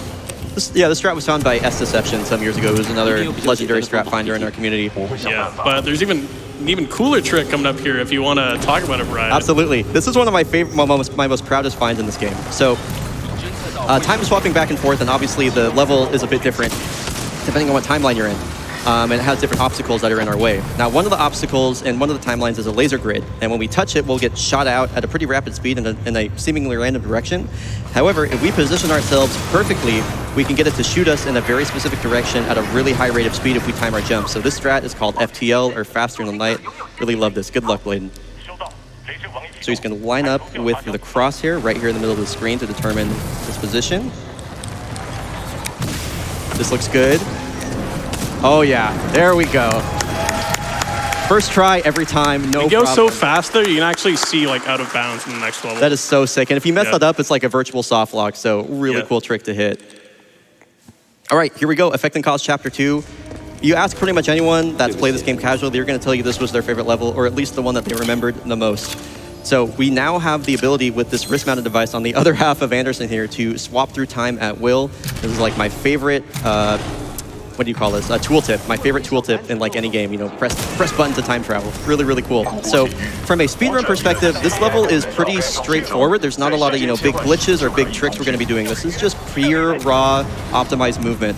This strat was found by S Deception some years ago. It was another legendary strat finder in our community. Yeah, but there's an even cooler trick coming up here if you want to talk about it, Brian. Absolutely. This is one of my favorite, my most proudest finds in this game. So, time swapping back and forth, and obviously the level is a bit different depending on what timeline you're in. And it has different obstacles that are in our way. Now, one of the obstacles in one of the timelines is a laser grid, and when we touch it, we'll get shot out at a pretty rapid speed in a seemingly random direction. However, if we position ourselves perfectly, we can get it to shoot us in a very specific direction at a really high rate of speed if we time our jump. So this strat is called FTL, or Faster Than Light. Really love this. Good luck, Blaidan. So he's going to line up with the crosshair right here in the middle of the screen to determine his position. This looks good. Oh yeah, there we go. First try every time, no problem. It goes so fast there, you can actually see like out of bounds in the next level. That is so sick. And if you mess that up, it's like a virtual soft lock, so really cool trick to hit. All right, here we go, Effect and Cause Chapter 2. You ask pretty much anyone that's played this game casually, they're gonna tell you this was their favorite level, or at least the one that they remembered the most. So we now have the ability with this wrist-mounted device on the other half of Anderson here to swap through time at will. This is like my favorite, what do you call this? A tooltip. My favorite tooltip in like any game. You know, press button to time travel. Really, really cool. So from a speedrun perspective, this level is pretty straightforward. There's not a lot of big glitches or big tricks we're going to be doing. This is just pure, raw, optimized movement.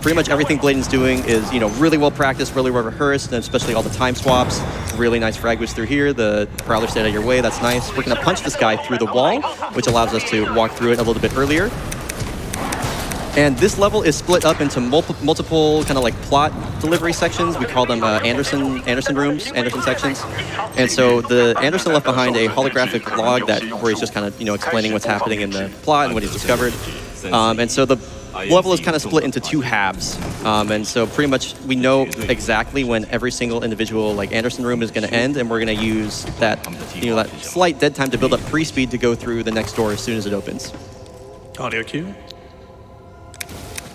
Pretty much everything Blaidan's doing is really well practiced, really well rehearsed, and especially all the time swaps. Really nice frag boost through here. The Prowler stayed out of your way. That's nice. We're going to punch this guy through the wall, which allows us to walk through it a little bit earlier. And this level is split up into multiple kind of like plot delivery sections. We call them Anderson rooms, Anderson sections. And so the Anderson left behind a holographic log where he's just kind of explaining what's happening in the plot and what he's discovered. And so the level is kind of split into two halves. And so pretty much we know exactly when every single individual like Anderson room is going to end, and we're going to use that that slight dead time to build up pre-speed to go through the next door as soon as it opens. Audio cue.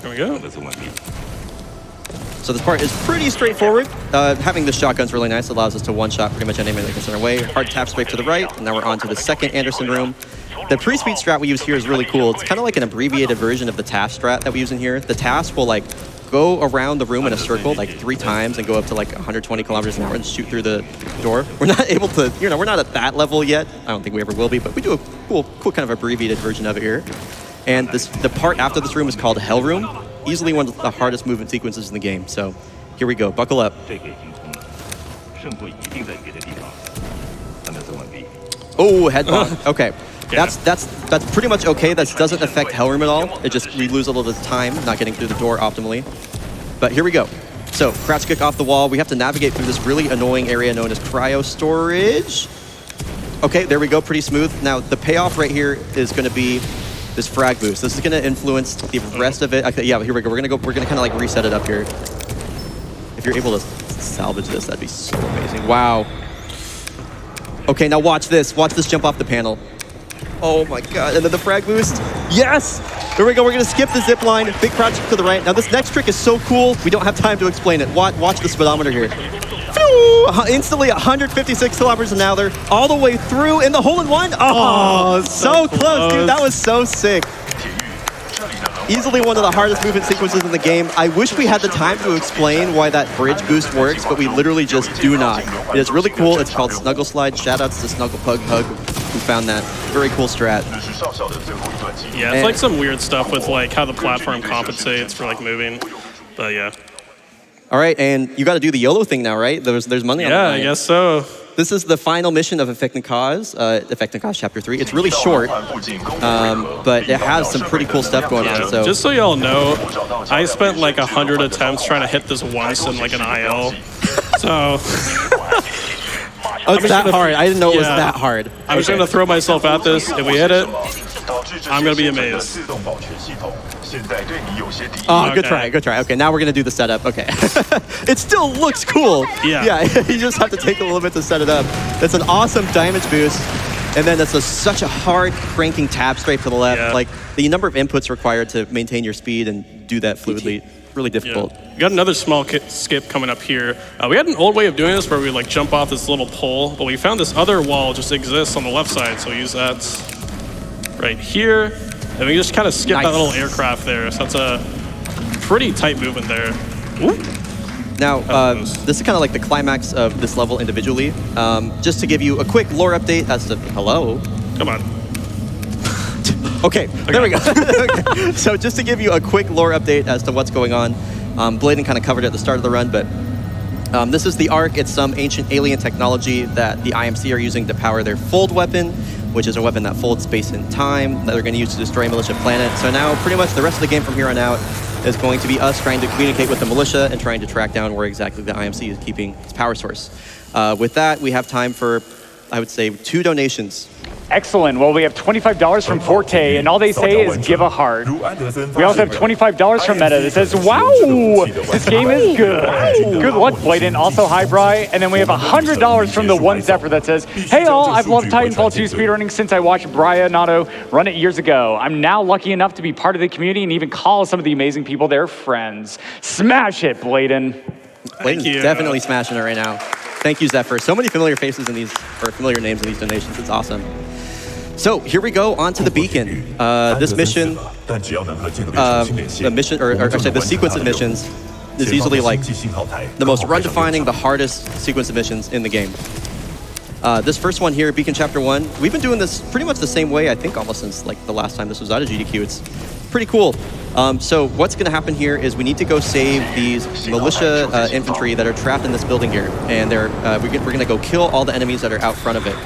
There we go. So this part is pretty straightforward. Having the shotgun's really nice. It allows us to one-shot pretty much any enemy that gets in our way. Hard tap straight to the right, and now we're on to the second Anderson room. The pre-speed strat we use here is really cool. It's kind of like an abbreviated version of the task strat that we use in here. The task will like go around the room in a circle like 3 times and go up to like 120 kilometers an hour and shoot through the door. We're not able to, we're not at that level yet. I don't think we ever will be, but we do a cool kind of abbreviated version of it here. And the part after this room is called Hell Room. Easily one of the hardest movement sequences in the game. So here we go. Buckle up. Oh, head bonk. Okay. Yeah. That's pretty much okay. That doesn't affect Hell Room at all. It just, we lose a little bit of time not getting through the door optimally. But here we go. So crouch kick off the wall. We have to navigate through this really annoying area known as cryo storage. Okay, there we go. Pretty smooth. Now the payoff right here is going to be this frag boost. This is going to influence the rest of it. Okay, yeah, here we go. We're going to kind of like reset it up here. If you're able to salvage this, that'd be so amazing. Wow. Okay, now watch this. Watch this jump off the panel. Oh my god. And then the frag boost. Yes! There we go. We're going to skip the zip line. Big crouch to the right. Now this next trick is so cool. We don't have time to explain it. Watch the speedometer here. Instantly 156 kilometers an hour all the way through in the hole-in-one. Oh, so close, dude. That was so sick. Easily one of the hardest movement sequences in the game. I wish we had the time to explain why that bridge boost works, but we literally just do not. It is really cool. It's called Snuggle Slide. Shoutouts to Snuggle Pug Hug who found that. Very cool strat. Yeah, it's like some weird stuff with like how the platform compensates for like moving. But yeah. All right, and you got to do the YOLO thing now, right? There's money on the line. Yeah, I guess so. This is the final mission of Effect and Cause Chapter 3. It's really short, but it has some pretty cool stuff going on. So just so y'all know, I spent like 100 attempts trying to hit this once in like an IL. So Oh, it's that hard. I didn't know it was that hard. I'm just going to throw myself at this. If we hit it, I'm going to be amazed. Oh, good try, good try. Okay, now we're going to do the setup. Okay. It still looks cool. Yeah. You just have to take a little bit to set it up. That's an awesome damage boost. And then that's such a hard cranking tab straight to the left. Yeah. Like, the number of inputs required to maintain your speed and do that fluidly, really difficult. Yeah. We got another small skip coming up here. We had an old way of doing this where we like jump off this little pole, but we found this other wall just exists on the left side, so we use that right here. And we just kind of skip that little aircraft there. So that's a pretty tight movement there. Ooh. Now, this is kind of like the climax of this level individually. Just to give you a quick lore update as to... Hello? Come on. Okay, there we go. Okay. So just to give you a quick lore update as to what's going on, Blaidan kind of covered it at the start of the run, but this is the Ark. It's some ancient alien technology that the IMC are using to power their fold weapon, which is a weapon that folds space and time that they're going to use to destroy Militia Planet. So now pretty much the rest of the game from here on out is going to be us trying to communicate with the Militia and trying to track down where exactly the IMC is keeping its power source. With that, we have time for, I would say, 2 donations. Excellent. Well, we have $25 from Forte, and all they say is give a heart. We also have $25 from Meta that says, wow, this game is good. Good luck, Blaidan. Also, hi, Bry. And then we have $100 from the One Zephyr that says, hey, all, I've loved Titanfall 2 speedrunning since I watched bryonato run it years ago. I'm now lucky enough to be part of the community and even call some of the amazing people their friends. Smash it, Blaidan. Blaidan's definitely smashing it right now. Thank you, Zephyr. So many familiar faces in these, or familiar names in these donations. It's awesome. So here we go onto the beacon. This mission, the sequence of missions is easily like the most run-defining, the hardest sequence of missions in the game. This first one here, Beacon Chapter 1, we've been doing this pretty much the same way, I think almost since like the last time this was out of GDQ. It's pretty cool. So what's going to happen here is we need to go save these militia infantry that are trapped in this building here, and we're going to go kill all the enemies that are out front of it.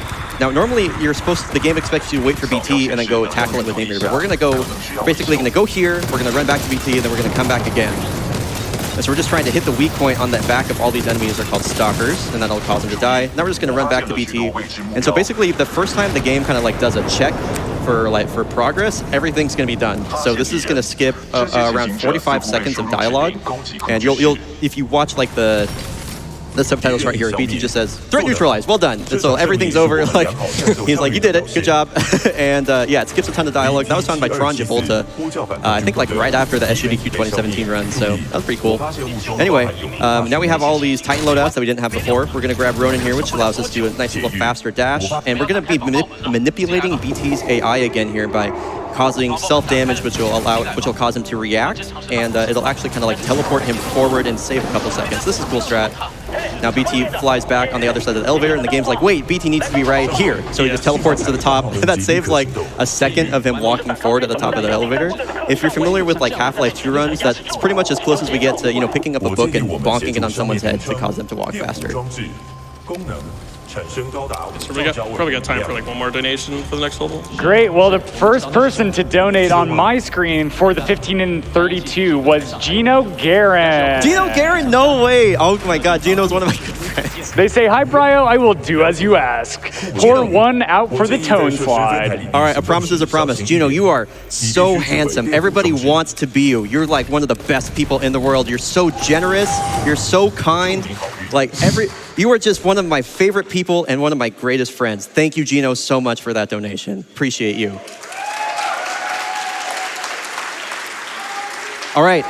Now, normally the game expects you to wait for BT and then go tackle it with Napier, but we're going to go, basically going to go here, we're going to run back to BT, and then we're going to come back again. And so we're just trying to hit the weak point on the back of all these enemies. They're called stalkers, and that'll cause them to die. Now we're just going to run back to BT. And so basically, the first time the game kind of like does a check for progress, everything's going to be done. So this is going to skip around 45 seconds of dialogue, and you'll if you watch like the subtitles right here, BT just says, threat neutralized, well done. And so everything's over. Like he's like, you did it, good job. And yeah, it skips a ton of dialogue. That was found by Tron Givolta, I think like right after the SGDQ 2017 run, so that was pretty cool. Anyway, now we have all these Titan loadouts that we didn't have before. We're gonna grab Ronin here, which allows us to do a nice little faster dash. And we're gonna be manipulating BT's AI again here by causing self-damage, which will cause him to react, and it'll actually kind of like teleport him forward and save a couple seconds. This is cool strat. Now BT flies back on the other side of the elevator, and the game's like, wait, BT needs to be right here. So he just teleports to the top. That saves like a second of him walking forward at the top of the elevator. If you're familiar with like Half-Life 2 runs, that's pretty much as close as we get to, you know, picking up a book and bonking it on someone's head to cause them to walk faster. So we probably got time for like one more donation for the next level. Great. Well, the first person to donate on my screen for the 15 and 32 was Gino Guerin. Gino Guerin? No way. Oh my God, Gino's one of my good friends. They say, hi, Bryo, I will do as you ask. Pour one out for the tone slide. All right, a promise is a promise. Gino, you are so handsome. Everybody wants to be you. You're like one of the best people in the world. You're so generous. You're so kind. Like you are just one of my favorite people and one of my greatest friends. Thank you, Gino, so much for that donation. Appreciate you. All right.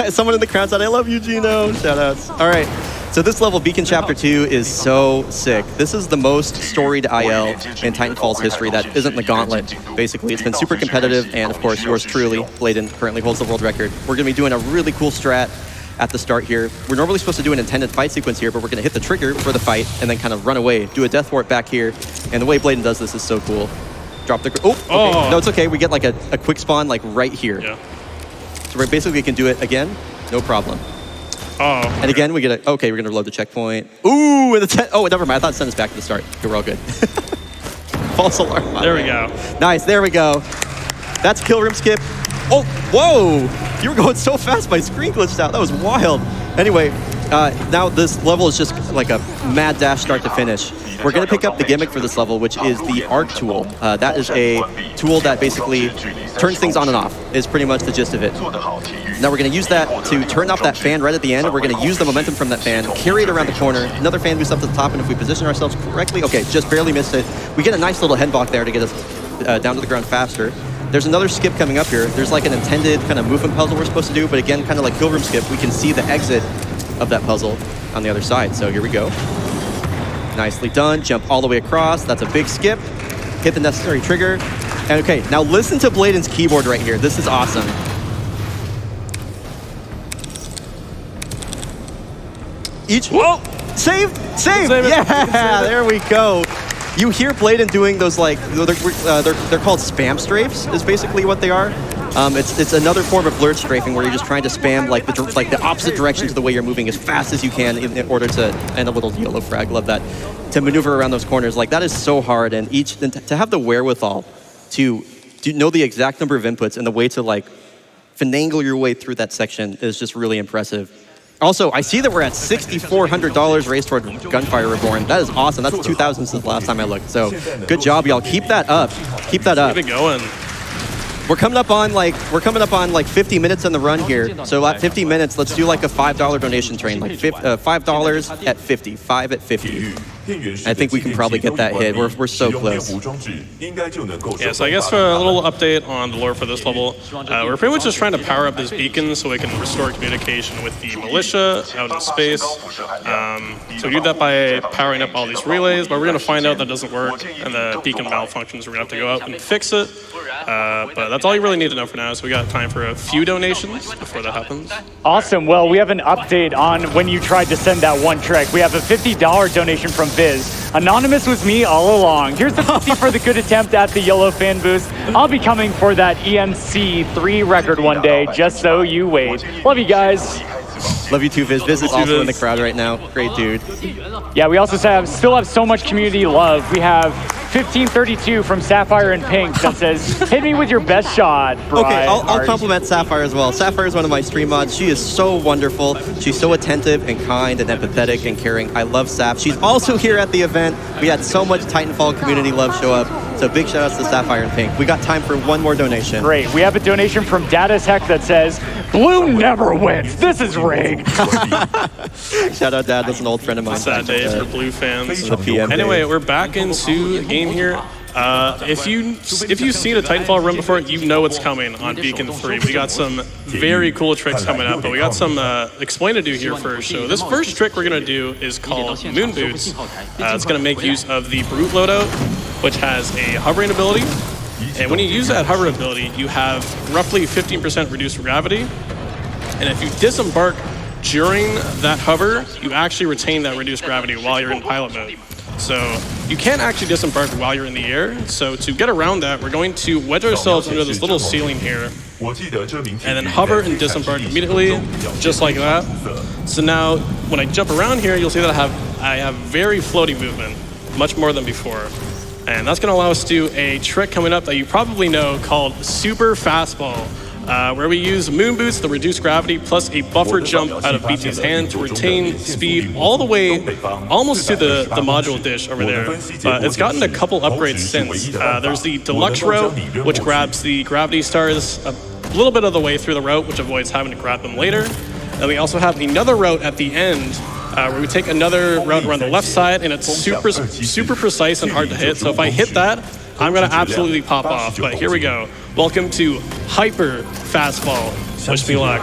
Someone in the crowd said, I love you, Gino. Shout outs. All right. So this level, Beacon Chapter 2, is so sick. This is the most storied IL in Titanfall's history that isn't the gauntlet, basically. It's been super competitive, and of course, yours truly, Blaidan, currently holds the world record. We're going to be doing a really cool strat at the start here. We're normally supposed to do an intended fight sequence here, but we're going to hit the trigger for the fight and then kind of run away, do a death ward back here. And the way Blaidan does this is so cool. Drop the... Oh, okay. Oh. No, it's okay. We get like a quick spawn like right here. Yeah. So we basically can do it again, no problem. Oh. And again, we get a... Okay, we're going to reload the checkpoint. Ooh, and the... Oh, never mind. I thought it sent us back to the start. Okay, we're all good. False alarm. There we go. Nice, there we go. That's kill room skip. Oh, whoa! You were going so fast, my screen glitched out. That was wild. Anyway, Now this level is just like a mad dash start to finish. We're going to pick up the gimmick for this level, which is the arc tool. That is a tool that basically turns things on and off, is pretty much the gist of it. Now we're going to use that to turn off that fan right at the end. We're going to use the momentum from that fan, carry it around the corner, another fan boost up to the top, and if we position ourselves correctly, okay, just barely missed it. We get a nice little headblock there to get us down to the ground faster. There's another skip coming up here. There's like an intended kind of movement puzzle we're supposed to do, but again, kind of like Pilgrim Skip, we can see the exit of that puzzle on the other side. So here we go. Nicely done. Jump all the way across. That's a big skip. Hit the necessary trigger. And okay, now listen to Blaidan's keyboard right here. This is awesome. Whoa! Save! Save! Yeah! There we go. You hear Blaidan doing those like, they're called spam strafes, is basically what they are. It's another form of blurred strafing where you're just trying to spam like the opposite direction to the way you're moving as fast as you can in order to, and a little yellow frag, love that, to maneuver around those corners. Like that is so hard, and to have the wherewithal to know the exact number of inputs and the way to like finagle your way through that section is just really impressive. Also, I see that we're at $6,400 raised toward Gunfire Reborn. That is awesome. That's 2,000 since the last time I looked. So good job, y'all. Keep that up. Keep that up. Keep it going. We're coming up on like 50 minutes on the run here. So at 50 minutes, let's do like a $5 donation train, like $5 at 50, 5 at 50. I think we can probably get that hit. We're so close. Yeah, so I guess for a little update on the lore for this level, we're pretty much just trying to power up this beacon so we can restore communication with the militia out in space. So we do that by powering up all these relays, but we're going to find out that doesn't work and the beacon malfunctions. We're going to have to go out and fix it. But that's all you really need to know for now, so we got time for a few donations before that happens. Awesome. Well, we have an update on when you tried to send that one trick. We have a $50 donation from Viz. Anonymous was me all along. Here's the 50 for the good attempt at the yellow fan boost. I'll be coming for that EMC3 record one day, just so you wait. Love you guys. Love you too, Viz. Viz is also in the crowd right now. Great dude. Yeah, we also still have so much community love. We have 1532 from Sapphire and Pink that says, hit me with your best shot, Brian. Okay, I'll compliment Sapphire as well. Sapphire is one of my stream mods. She is so wonderful. She's so attentive and kind and empathetic and caring. I love Sap. She's also here at the event. We had so much Titanfall community love show up. So big shout outs to Sapphire and Pink. We got time for one more donation. Great. We have a donation from Data's Heck that says, Blue never wins. This is rigged. Shout out, Dad. That's an old friend of mine. Sad day for Blue fans. The PM anyway, day. we're back into the game here. If you've seen a Titanfall run before, you know what's coming on Beacon 3. We got some very cool tricks coming up, but we got some explain to do here first. So this first trick we're gonna do is called Moon Boots. It's gonna make use of the Brute loadout, which has a hovering ability. And when you use that hover ability, you have roughly 15% reduced gravity. And if you disembark during that hover, you actually retain that reduced gravity while you're in pilot mode. So you can't actually disembark while you're in the air. So to get around that, we're going to wedge ourselves into this little ceiling here and then hover and disembark immediately, just like that. So now when I jump around here, you'll see that I have very floaty movement, much more than before. And that's going to allow us to do a trick coming up that you probably know called Super Fastball, where we use Moon Boots to reduce gravity plus a buffer jump out of BT's hand to retain speed all the way almost to the module dish over there. But it's gotten a couple upgrades since. There's the deluxe route, which grabs the gravity stars a little bit of the way through the route, which avoids having to grab them later. And we also have another route at the end, where we take another route around the left side, and it's super precise and hard to hit. So if I hit that, I'm gonna absolutely pop off. But here we go. Welcome to Hyper Fastball. Wish me luck.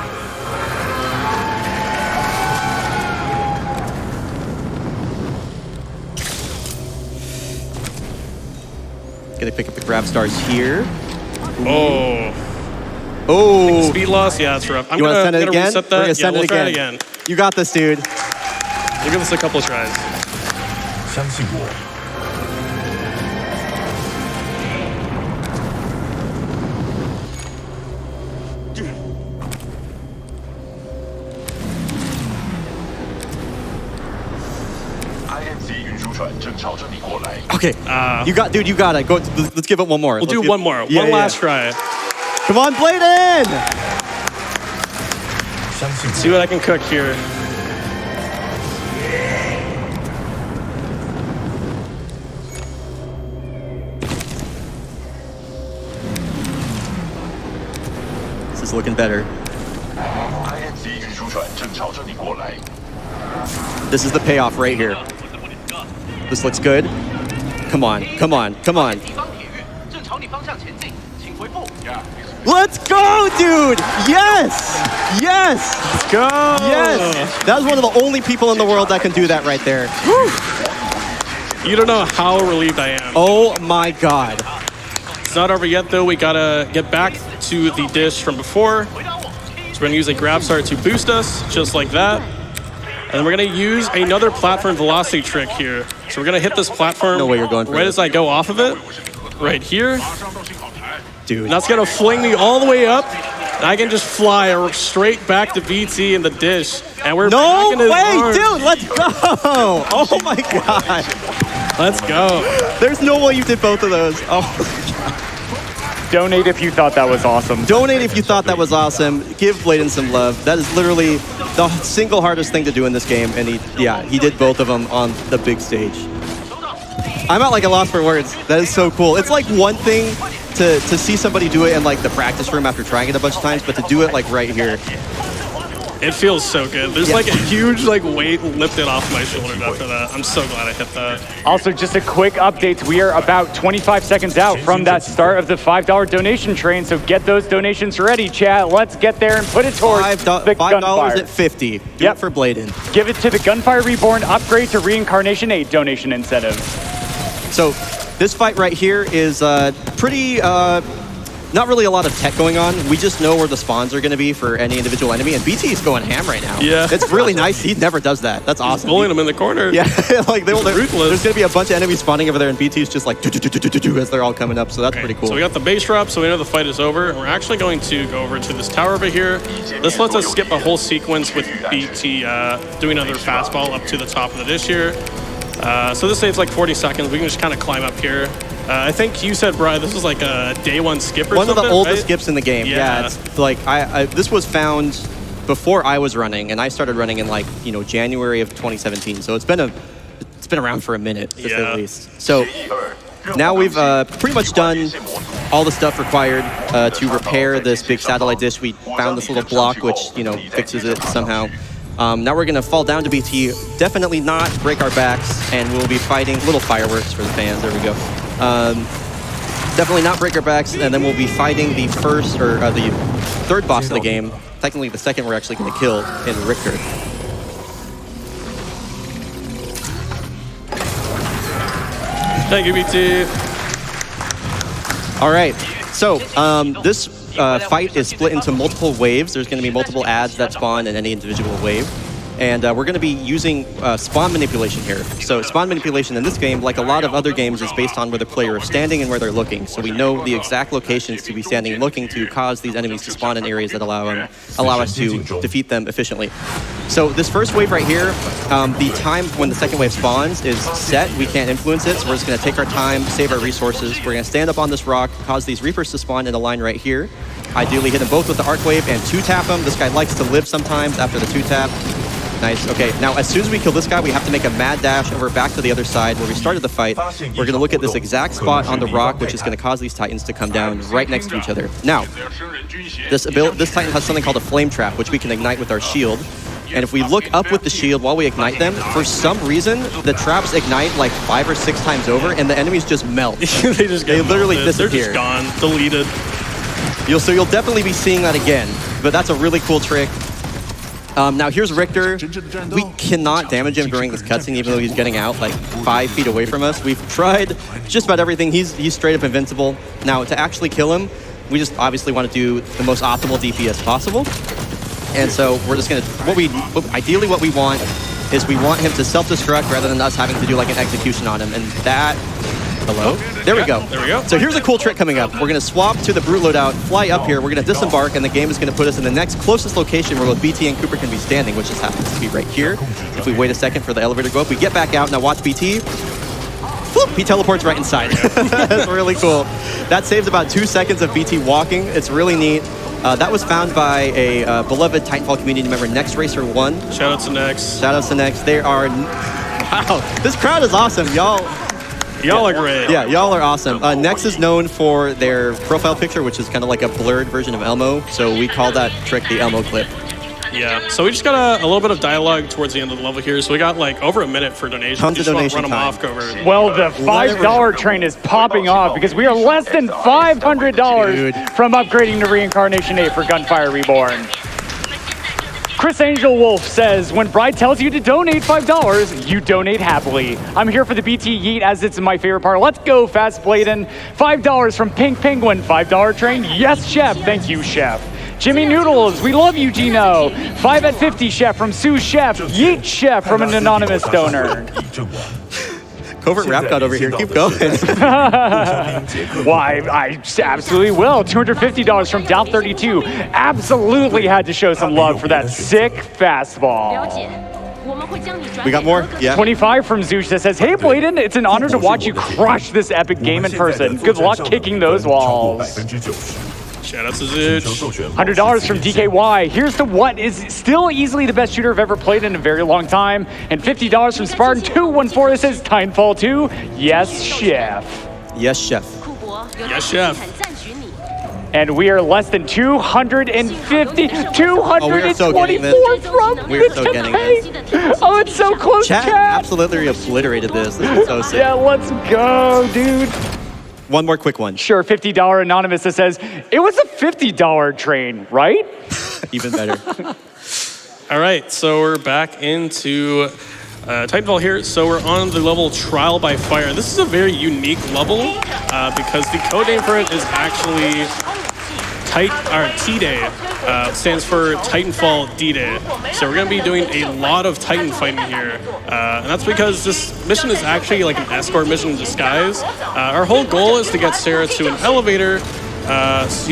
Gonna pick up the grab stars here. Oh, speed loss. Yeah, that's rough. I'm you gonna send it again? reset that. We're gonna send we'll it try again. it again. You got this, dude. We'll give this a couple of tries. Okay, you got it. Go. Let's give it one more. We'll do one more. One last try. Come on, Blaidan! See what I can cook here. is looking better. This is the payoff right here. This looks good. Come on, come on, come on. Let's go, dude! Yes! Yes! Let's go! Yes! That was one of the only people in the world that can do that right there. You don't know how relieved I am. Oh my god. It's not over yet, though. We gotta get back to the dish from before. So we're gonna use a grab start to boost us, just like that. And then we're gonna use another platform velocity trick here. So we're gonna hit this platform No way you're going for right this. as I go off of it, right here. Dude. And that's gonna fling me all the way up. And I can just fly straight back to BT in the dish. And we're No back in his way, arms. dude, let's go! Oh my god. Let's go. There's no way you did both of those. Oh. Donate if you thought that was awesome. Donate if you thought that was awesome. Give Blaidan some love. That is literally the single hardest thing to do in this game, and he did both of them on the big stage. I'm at like a loss for words. That is so cool. It's like one thing to see somebody do it in like the practice room after trying it a bunch of times, but to do it like right here. It feels so good. There's Yeah. like a huge like weight lifted off my shoulders after that. I'm so glad I hit that. Also, just a quick update. We are about 25 seconds out from that start of the $5 donation train, so get those donations ready, chat. Let's get there and put it towards the $5 Gunfire. at 50. Do Yep. it for Blaidan. Give it to the Gunfire Reborn Upgrade to Reincarnation 8 donation incentive. So this fight right here is pretty, not really a lot of tech going on. We just know where the spawns are going to be for any individual enemy, and BT is going ham right now. Yeah. It's really nice. He never does that. That's awesome. Pulling him in the corner. Yeah, like there's ruthless. going to be a bunch of enemies spawning over there, and BT's just like do as they're all coming up. So that's pretty cool. So we got the base drop, so we know the fight is over. And we're actually going to go over to this tower over here. This lets us skip a whole sequence with BT doing another fastball up to the top of the dish here. So this saves like 40 seconds. We can just kind of climb up here. I think you said, Brian, this is like a day one skip or One something, of the oldest right? skips in the game. Yeah. It's like this was found before I was running, and I started running in like January of 2017. So it's been around for a minute to say the least. So now we've pretty much done all the stuff required to repair this big satellite dish. We found this little block which fixes it somehow. Now we're gonna fall down to BT, definitely not break our backs, and we'll be fighting little fireworks for the fans. There we go. Definitely not break our backs, and then we'll be fighting the first or the third boss of the game. Technically, the second we're actually gonna kill in Richter. Thank you, BT. All right, so this fight is split into multiple waves. There's going to be multiple ads that spawn in any individual wave. And we're going to be using spawn manipulation here. So spawn manipulation in this game, like a lot of other games, is based on where the player is standing and where they're looking. So we know the exact locations to be standing and looking to cause these enemies to spawn in areas that allow us to defeat them efficiently. So this first wave right here, the time when the second wave spawns is set. We can't influence it, so we're just going to take our time, save our resources. We're going to stand up on this rock, cause these Reapers to spawn in a line right here. Ideally hit them both with the arc wave and 2-tap them. This guy likes to live sometimes after the 2-tap. Nice. Okay, now as soon as we kill this guy, we have to make a mad dash over back to the other side where we started the fight. We're going to look at this exact spot on the rock, which is going to cause these Titans to come down right next to each other. Now, this Titan has something called a flame trap, which we can ignite with our shield. And if we look up with the shield while we ignite them, for some reason, the traps ignite like 5 or 6 times over, and the enemies just melt. they literally disappear. They're just gone, deleted. So you'll definitely be seeing that again, but that's a really cool trick. Now here's Richter. We cannot damage him during this cutscene, even though he's getting out like 5 feet away from us. We've tried just about everything. He's straight up invincible. Now to actually kill him, we just obviously want to do the most optimal DPS possible. And so we're just gonna, ideally what we want is we want him to self-destruct rather than us having to do like an execution on him. And that, hello? There we go. There we go. So here's a cool trick coming up. We're gonna swap to the Brute loadout, fly up here, we're gonna disembark, and the game is gonna put us in the next closest location where both BT and Cooper can be standing, which just happens to be right here. If we wait a second for the elevator to go up, we get back out, now watch BT. Whoop, he teleports right inside. That's really cool. That saves about 2 seconds of BT walking. It's really neat. That was found by a beloved Titanfall community member, NextRacer1. Shout out to Nex. Shout out to Nex. They are... Wow, this crowd is awesome, y'all. Y'all are great. Yeah, y'all are awesome. Next is known for their profile picture, which is kind of like a blurred version of Elmo. So we call that trick the Elmo clip. Yeah, so we just got a little bit of dialogue towards the end of the level here. So we got like over a minute for donations. Tons of donation run them time. off, Covert. Well, the $5 train is popping off because we are less than $500 from upgrading to Reincarnation 8 for Gunfire Reborn. Chris Angel Wolf says, when Bride tells you to donate $5, you donate happily. I'm here for the BT Yeet as it's my favorite part. Let's go, Fast Blaidan. $5 from Pink Penguin. $5 train. Yes, Chef. Thank you, Chef. Jimmy Noodles, we love you, Gino. 5 at 50, Chef from Sue Chef. Yeet, Chef from an anonymous donor. Covert rap god over here. Keep going. Why, I absolutely will. $250 from Doubt32. Absolutely had to show some love for that sick fastball. We got more? Yeah. 25 from Zooch that says, hey, Blaidan, it's an honor to watch you crush this epic game in person. Good luck kicking those walls. Shout out to Zuch. $100 from DKY. Here's to what is still easily the best shooter I've ever played in a very long time. And $50 from Spartan214 that says Titanfall 2. Yes, Chef. Yes, Chef. Yes, Chef. And we are less than 250, 224 from We're so getting this. Oh, it's so close, Chat chat. absolutely obliterated this. This is so sick. Yeah, let's go, dude. One more quick one. Sure, $50 anonymous that says, it was a $50 train, right? Even better. All right, so we're back into Titanfall here. So we're on the level Trial by Fire. This is a very unique level because the code name for it is actually T-Day. Stands for Titanfall D-Day. So we're going to be doing a lot of Titan fighting here. And that's because this mission is actually like an escort mission in disguise. Our whole goal is to get Sarah to an elevator.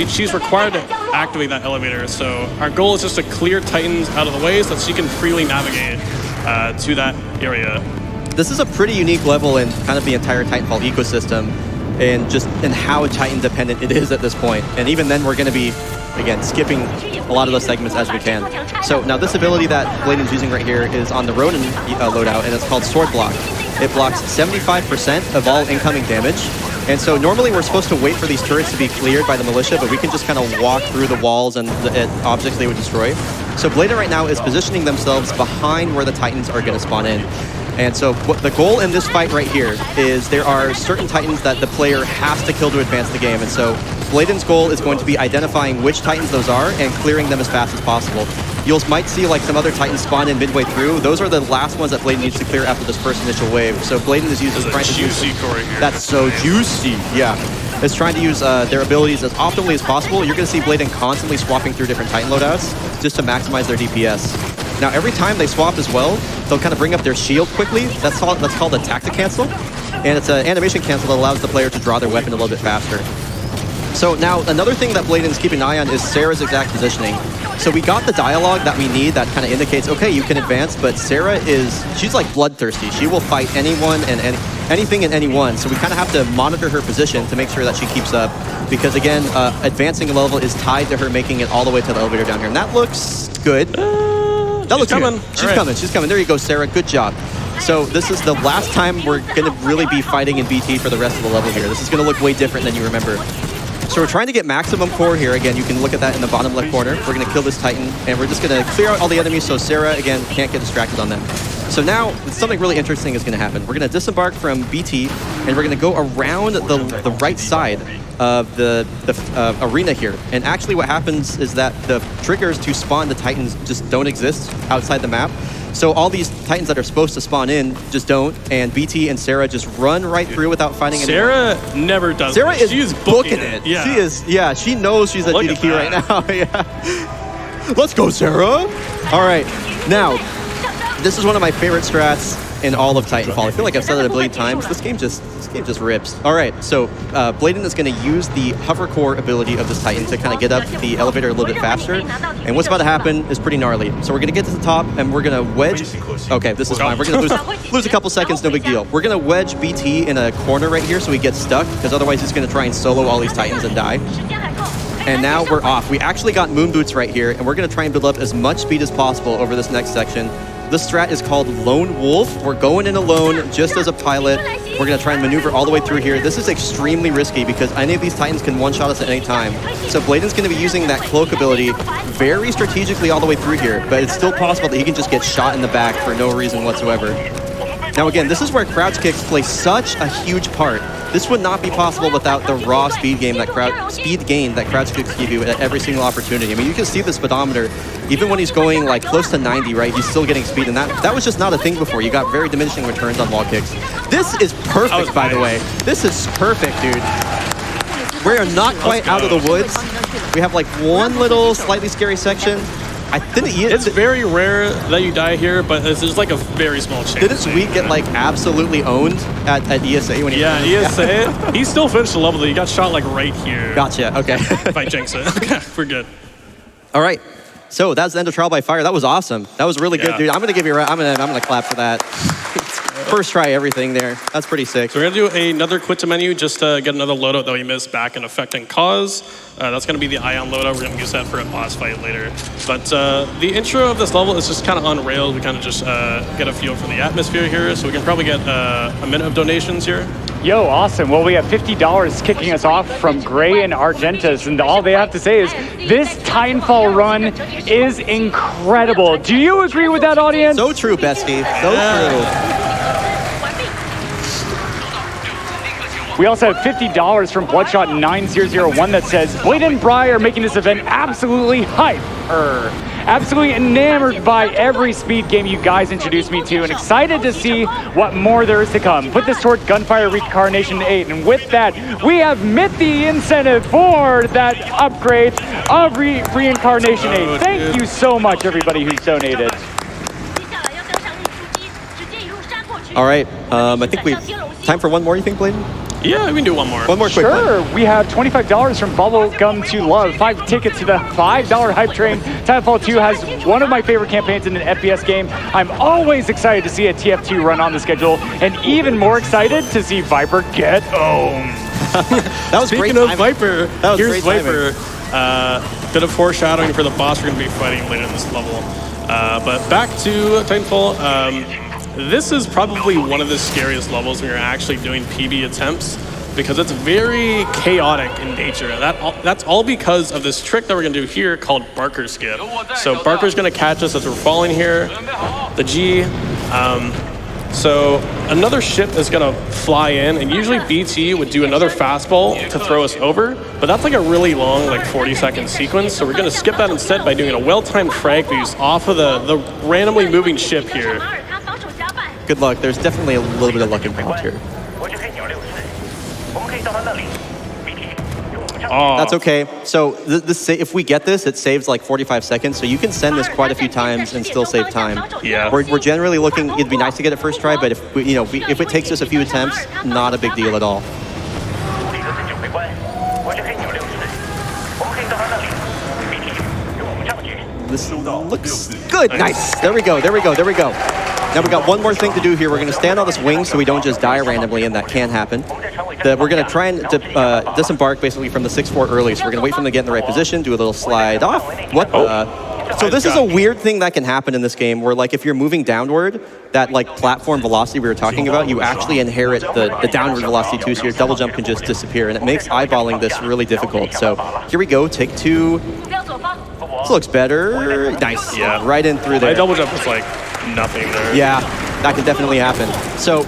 She's required to activate that elevator. So our goal is just to clear Titans out of the way so that she can freely navigate to that area. This is a pretty unique level in kind of the entire Titanfall ecosystem and just in how Titan dependent it is at this point. And even then we're going to be, again, skipping a lot of those segments as we can. So now this ability that Blaidan's using right here is on the Ronin loadout, and it's called Sword Block. It blocks 75% of all incoming damage. And so normally we're supposed to wait for these turrets to be cleared by the militia, but we can just kind of walk through the walls and the objects they would destroy. So Blaidan right now is positioning themselves behind where the Titans are going to spawn in. And so what the goal in this fight right here is there are certain Titans that the player has to kill to advance the game. And so Blaidan's goal is going to be identifying which Titans those are and clearing them as fast as possible. You might see like some other Titans spawn in midway through. Those are the last ones that Blaidan needs to clear after this first initial wave. So Blaidan is using Juicy core here. That's so juicy. Yeah. Is trying to use their abilities as optimally as possible. You're going to see Blaidan constantly swapping through different Titan loadouts just to maximize their DPS. Now, every time they swap as well, they'll kind of bring up their shield quickly. That's called a tactic cancel. And it's an animation cancel that allows the player to draw their weapon a little bit faster. So now, another thing that Blaidan's keeping an eye on is Sarah's exact positioning. So we got the dialogue that we need that kind of indicates, okay, you can advance, but Sarah she's like bloodthirsty. She will fight anyone and anything and anyone. So we kind of have to monitor her position to make sure that she keeps up. Because again, advancing a level is tied to her making it all the way to the elevator down here. And that looks good. That looks coming. good. She's coming. She's coming. There you go, Sarah. Good job. So this is the last time we're going to really be fighting in BT for the rest of the level here. This is going to look way different than you remember. So we're trying to get maximum core here. Again, you can look at that in the bottom left corner. We're going to kill this Titan, and we're just going to clear out all the enemies so Sarah, again, can't get distracted on them. So now, something really interesting is going to happen. We're going to disembark from BT, and we're going to go around the right side of the arena here. And actually what happens is that the triggers to spawn the Titans just don't exist outside the map. So all these Titans that are supposed to spawn in just don't, and BT and Sarah just run right through without fighting anyone. Sarah never does Sarah this. is She's booking it. Yeah. She is, yeah, she knows she's at Look at GDQ right now. Yeah. Let's go, Sarah. All right, now, this is one of my favorite strats in all of Titanfall. I feel like I've said it a billion times. This game just rips. All right, so Blaidan is going to use the hover core ability of this Titan to kind of get up the elevator a little bit faster. And what's about to happen is pretty gnarly. So we're going to get to the top and we're going to wedge. Okay, this is fine. We're going to lose a couple seconds, no big deal. We're going to wedge BT in a corner right here so he gets stuck, because otherwise he's going to try and solo all these Titans and die. And now we're off. We actually got moon boots right here, and we're going to try and build up as much speed as possible over this next section. This strat is called Lone Wolf. We're going in alone just as a pilot. We're going to try and maneuver all the way through here. This is extremely risky because any of these Titans can one-shot us at any time. So Blaidan's going to be using that cloak ability very strategically all the way through here, but it's still possible that he can just get shot in the back for no reason whatsoever. Now again, this is where crouch kicks play such a huge part. This would not be possible without the raw speed gain that crouch kicks give you at every single opportunity. I mean, you can see the speedometer, even when he's going like close to 90, right? He's still getting speed, and that was just not a thing before. You got very diminishing returns on wall kicks. This is perfect, by the way. This is perfect, dude. We are not quite out of the woods. We have like one little slightly scary section. I think it's very rare that you die here, but there's like a very small chance. Didn't Sweet get like absolutely owned at ESA when he ESA? He still finished the level, though. He got shot like right here. Gotcha, okay. If I jinx it. Okay, we're good. All right, so that's the end of Trial by Fire. That was awesome. That was really good, dude. I'm gonna give you I'm gonna clap for that. First try everything there. That's pretty sick. So we're gonna do another quit to menu just to get another loadout that we missed back in Effect and Cause. That's gonna be the Ion loadout. We're gonna use that for a boss fight later. But the intro of this level is just kind of on rails. We kind of just get a feel for the atmosphere here. So we can probably get a minute of donations here. Yo, awesome. Well, we have $50 kicking us off from Gray and Argentus, and all they have to say is, this Titanfall run is incredible. Do you agree with that, audience? So true, bestie. So true. We also have $50 from Bloodshot9001 that says, Blaidan and Bry are making this event absolutely hyper. Absolutely enamored by every speed game you guys introduced me to, and excited to see what more there is to come. Put this toward Gunfire Reincarnation 8, and with that, we have met the incentive for that upgrade of Reincarnation 8. Thank you so much, everybody who's donated. All right, I think we've time for one more, you think, Blaidan? Yeah, we can do one more. One more quick one. Sure, we have $25 from Bubblegum to Love, 5 tickets to the $5 hype train. Titanfall 2 has one of my favorite campaigns in an FPS game. I'm always excited to see a TF2 run on the schedule, and even more excited to see Viper get owned. That was Speaking great of Viper, that was here's great Viper. Bit of foreshadowing for the boss we're going to be fighting later in this level. But back to Titanfall. This is probably one of the scariest levels when you're actually doing PB attempts because it's very chaotic in nature. That's all because of this trick that we're going to do here called Barker Skip. So Barker's going to catch us as we're falling here, the G. So another ship is going to fly in, and usually BT would do another fastball to throw us over, but that's like a really long, like 40-second sequence. So we're going to skip that instead by doing a well-timed frag boost off of the randomly moving ship here. Good luck. There's definitely a little bit of luck involved here. Oh. That's okay. So if we get this, it saves like 45 seconds. So you can send this quite a few times and still save time. Yeah. We're generally looking. It'd be nice to get it first try, but if if it takes us a few attempts, not a big deal at all. This looks good. Nice. There we go. There we go. There we go. Now we got one more thing to do here. We're going to stand on this wing so we don't just die randomly, and that can happen. We're going to try and disembark basically from the 6-4 early. So we're going to wait for them to get in the right position, do a little slide off. What the? So this is a weird thing that can happen in this game where, like, if you're moving downward, that like platform velocity we were talking about, you actually inherit the downward velocity too, so your double jump can just disappear, and it makes eyeballing this really difficult. So here we go, take 2. This looks better. Nice. Yeah. Right in through there. My double jump was like nothing there. Yeah, that can definitely happen. So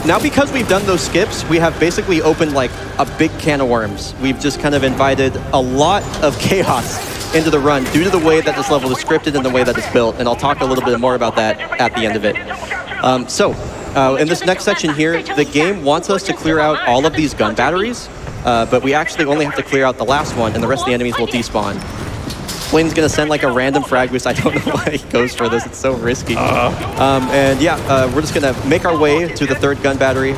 now because we've done those skips, we have basically opened like a big can of worms. We've just kind of invited a lot of chaos into the run due to the way that this level is scripted and the way that it's built. And I'll talk a little bit more about that at the end of it. In this next section here, the game wants us to clear out all of these gun batteries, but we actually only have to clear out the last one, and the rest of the enemies will despawn. Blaidan's gonna send like a random frag boost. I don't know why he goes for this. It's so risky. We're just gonna make our way to the 3rd gun battery.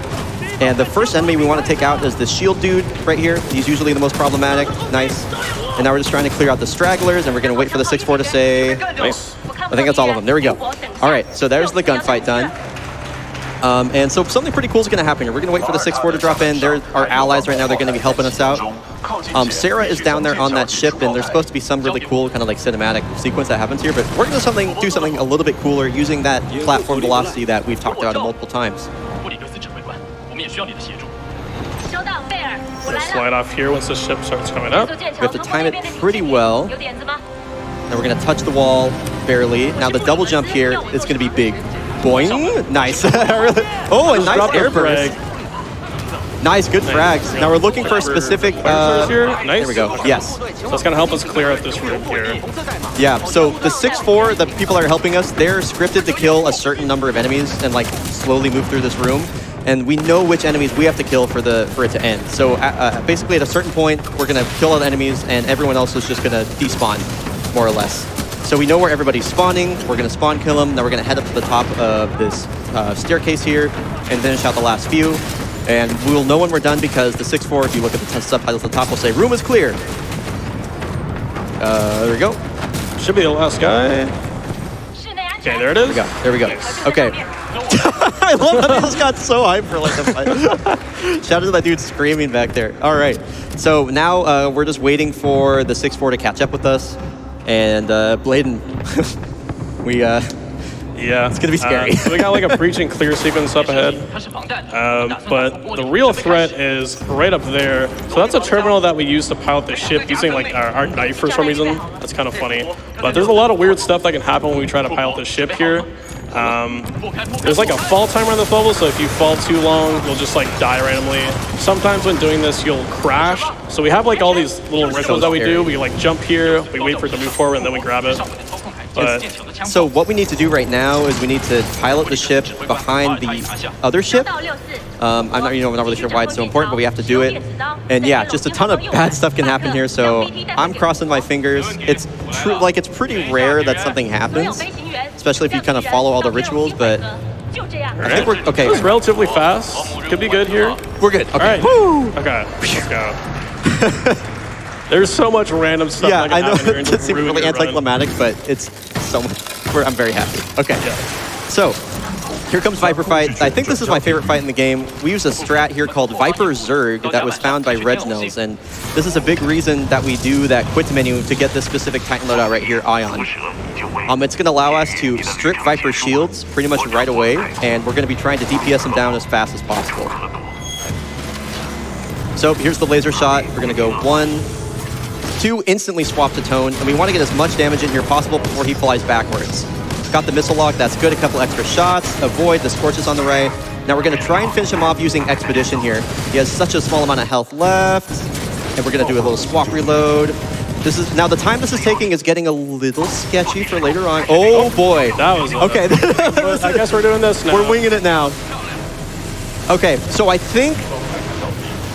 And the first enemy we want to take out is this shield dude right here. He's usually the most problematic. Nice. And now we're just trying to clear out the stragglers, and we're gonna wait for the 6-4 to say. Nice. I think that's all of them. There we go. All right, so there's the gunfight done. And so something pretty cool is gonna happen here. We're gonna wait for the 6-4 to drop in. They're our allies right now. They're gonna be helping us out. Sarah is down there on that ship, and there's supposed to be some really cool kind of like cinematic sequence that happens here, but we're going to do something a little bit cooler using that platform velocity that we've talked about multiple times. We'll slide off here once the ship starts coming up. We have to time it pretty well. Then we're going to touch the wall barely. Now the double jump here is going to be big. Boing! Nice. Oh, a nice air burst. Nice, good frags. Now we're looking for a specific... Nice. There we go, yes. So it's going to help us clear up this room here. Yeah, so the 6-4, the people that are helping us, they're scripted to kill a certain number of enemies and like slowly move through this room. And we know which enemies we have to kill for it to end. So basically at a certain point, we're going to kill all the enemies and everyone else is just going to despawn, more or less. So we know where everybody's spawning. We're going to spawn kill them. Now we're going to head up to the top of this staircase here and finish out the last few. And we will know when we're done because the 6-4, if you look at the subtitles at the top, will say, room is clear. There we go. Should be the last guy. Okay, there it is. There we go. Okay. I love that I just got so hyped for like the fight. Shout out to that dude screaming back there. All right. So now we're just waiting for the 6-4 to catch up with us. And Blaidan, yeah, it's gonna be scary. So we got like a breach and clear sequence up ahead, but the real threat is right up there. So that's a terminal that we use to pilot the ship using like our knife for some reason. That's kind of funny. But there's a lot of weird stuff that can happen when we try to pilot the ship here. There's like a fall timer on this level, so if you fall too long, you'll just like die randomly. Sometimes when doing this, you'll crash. So we have like all these little rituals that we do. We like jump here, we wait for it to move forward, and then we grab it. But so what we need to do right now is we need to pilot the ship behind the other ship. I'm not really sure why it's so important, but we have to do it. And yeah, just a ton of bad stuff can happen here. So I'm crossing my fingers. It's pretty rare that something happens, especially if you kind of follow all the rituals. But I think we're okay. It's relatively fast. Could be good here. We're good. Okay. All right. Woo! Okay. Let's go. There's so much random stuff. Yeah, that can I know. happen here It seems really anticlimactic, but it's so much. I'm very happy. Okay. Yeah. So here comes Viper fight. I think this is my favorite fight in the game. We use a strat here called Viper Zerg that was found by Reginals, and this is a big reason that we do that quit menu to get this specific Titan loadout right here, Ion. It's going to allow us to strip Viper shields pretty much right away, and we're going to be trying to DPS them down as fast as possible. So here's the laser shot. We're going to go 1, 2, instantly swap to tone, and we want to get as much damage in here possible before he flies backwards. Got the missile lock, that's good. A couple extra shots, avoid the scorches on the right. Now we're going to try and finish him off using Expedition here. He has such a small amount of health left, and we're going to do a little swap reload. Now the time this is taking is getting a little sketchy for later on. Oh boy. That was okay. I guess we're doing this now. We're winging it now. Okay, so I think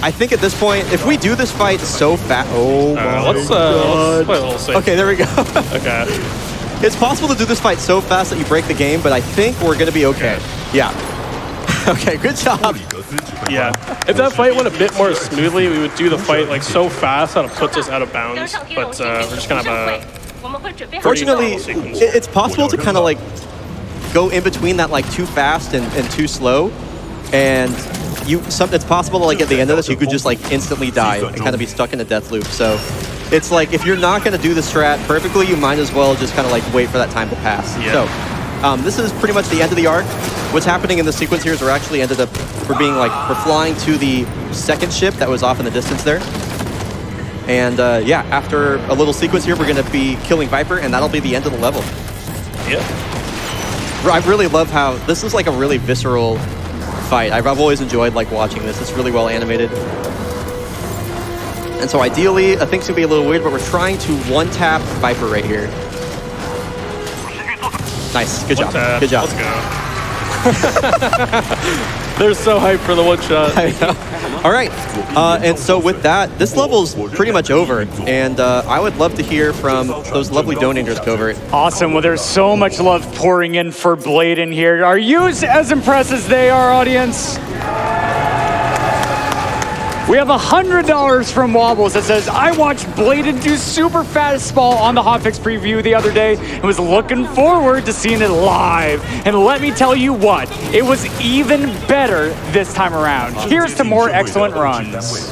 at this point, if we do this fight so fast, let's play a little safe. Okay, there we go. Okay. It's possible to do this fight so fast that you break the game, but I think we're gonna be okay. Yeah. Okay, good job. Yeah. If that fight went a bit more smoothly, we would do the fight like so fast that it puts us out of bounds. But we're just kind of Fortunately, it's possible to kind of like go in between that like too fast and too slow, and it's possible to like at the end of this you could just like instantly die and kind of be stuck in a death loop. So it's like if you're not going to do the strat perfectly, you might as well just kind of like wait for that time to pass. Yeah. So this is pretty much the end of the arc. What's happening in the sequence here is we're flying to the second ship that was off in the distance there. And yeah, after a little sequence here, we're going to be killing Viper, and that'll be the end of the level. Yeah. I really love how this is like a really visceral fight. I've always enjoyed like watching this. It's really well animated. And so ideally, I think it's gonna be a little weird, but we're trying to one-tap Viper right here. Nice, good job, good job. Let's go. They're so hyped for the one shot. I know. All right, and so with that, this level's pretty much over, and I would love to hear from those lovely donators, Covert. Awesome. Well, there's so much love pouring in for Blaidan here. Are you as impressed as they are, audience? We have $100 from Wobbles that says, I watched Blaidan do super fastball on the hotfix preview the other day and was looking forward to seeing it live. And let me tell you what, it was even better this time around. Here's to more excellent runs.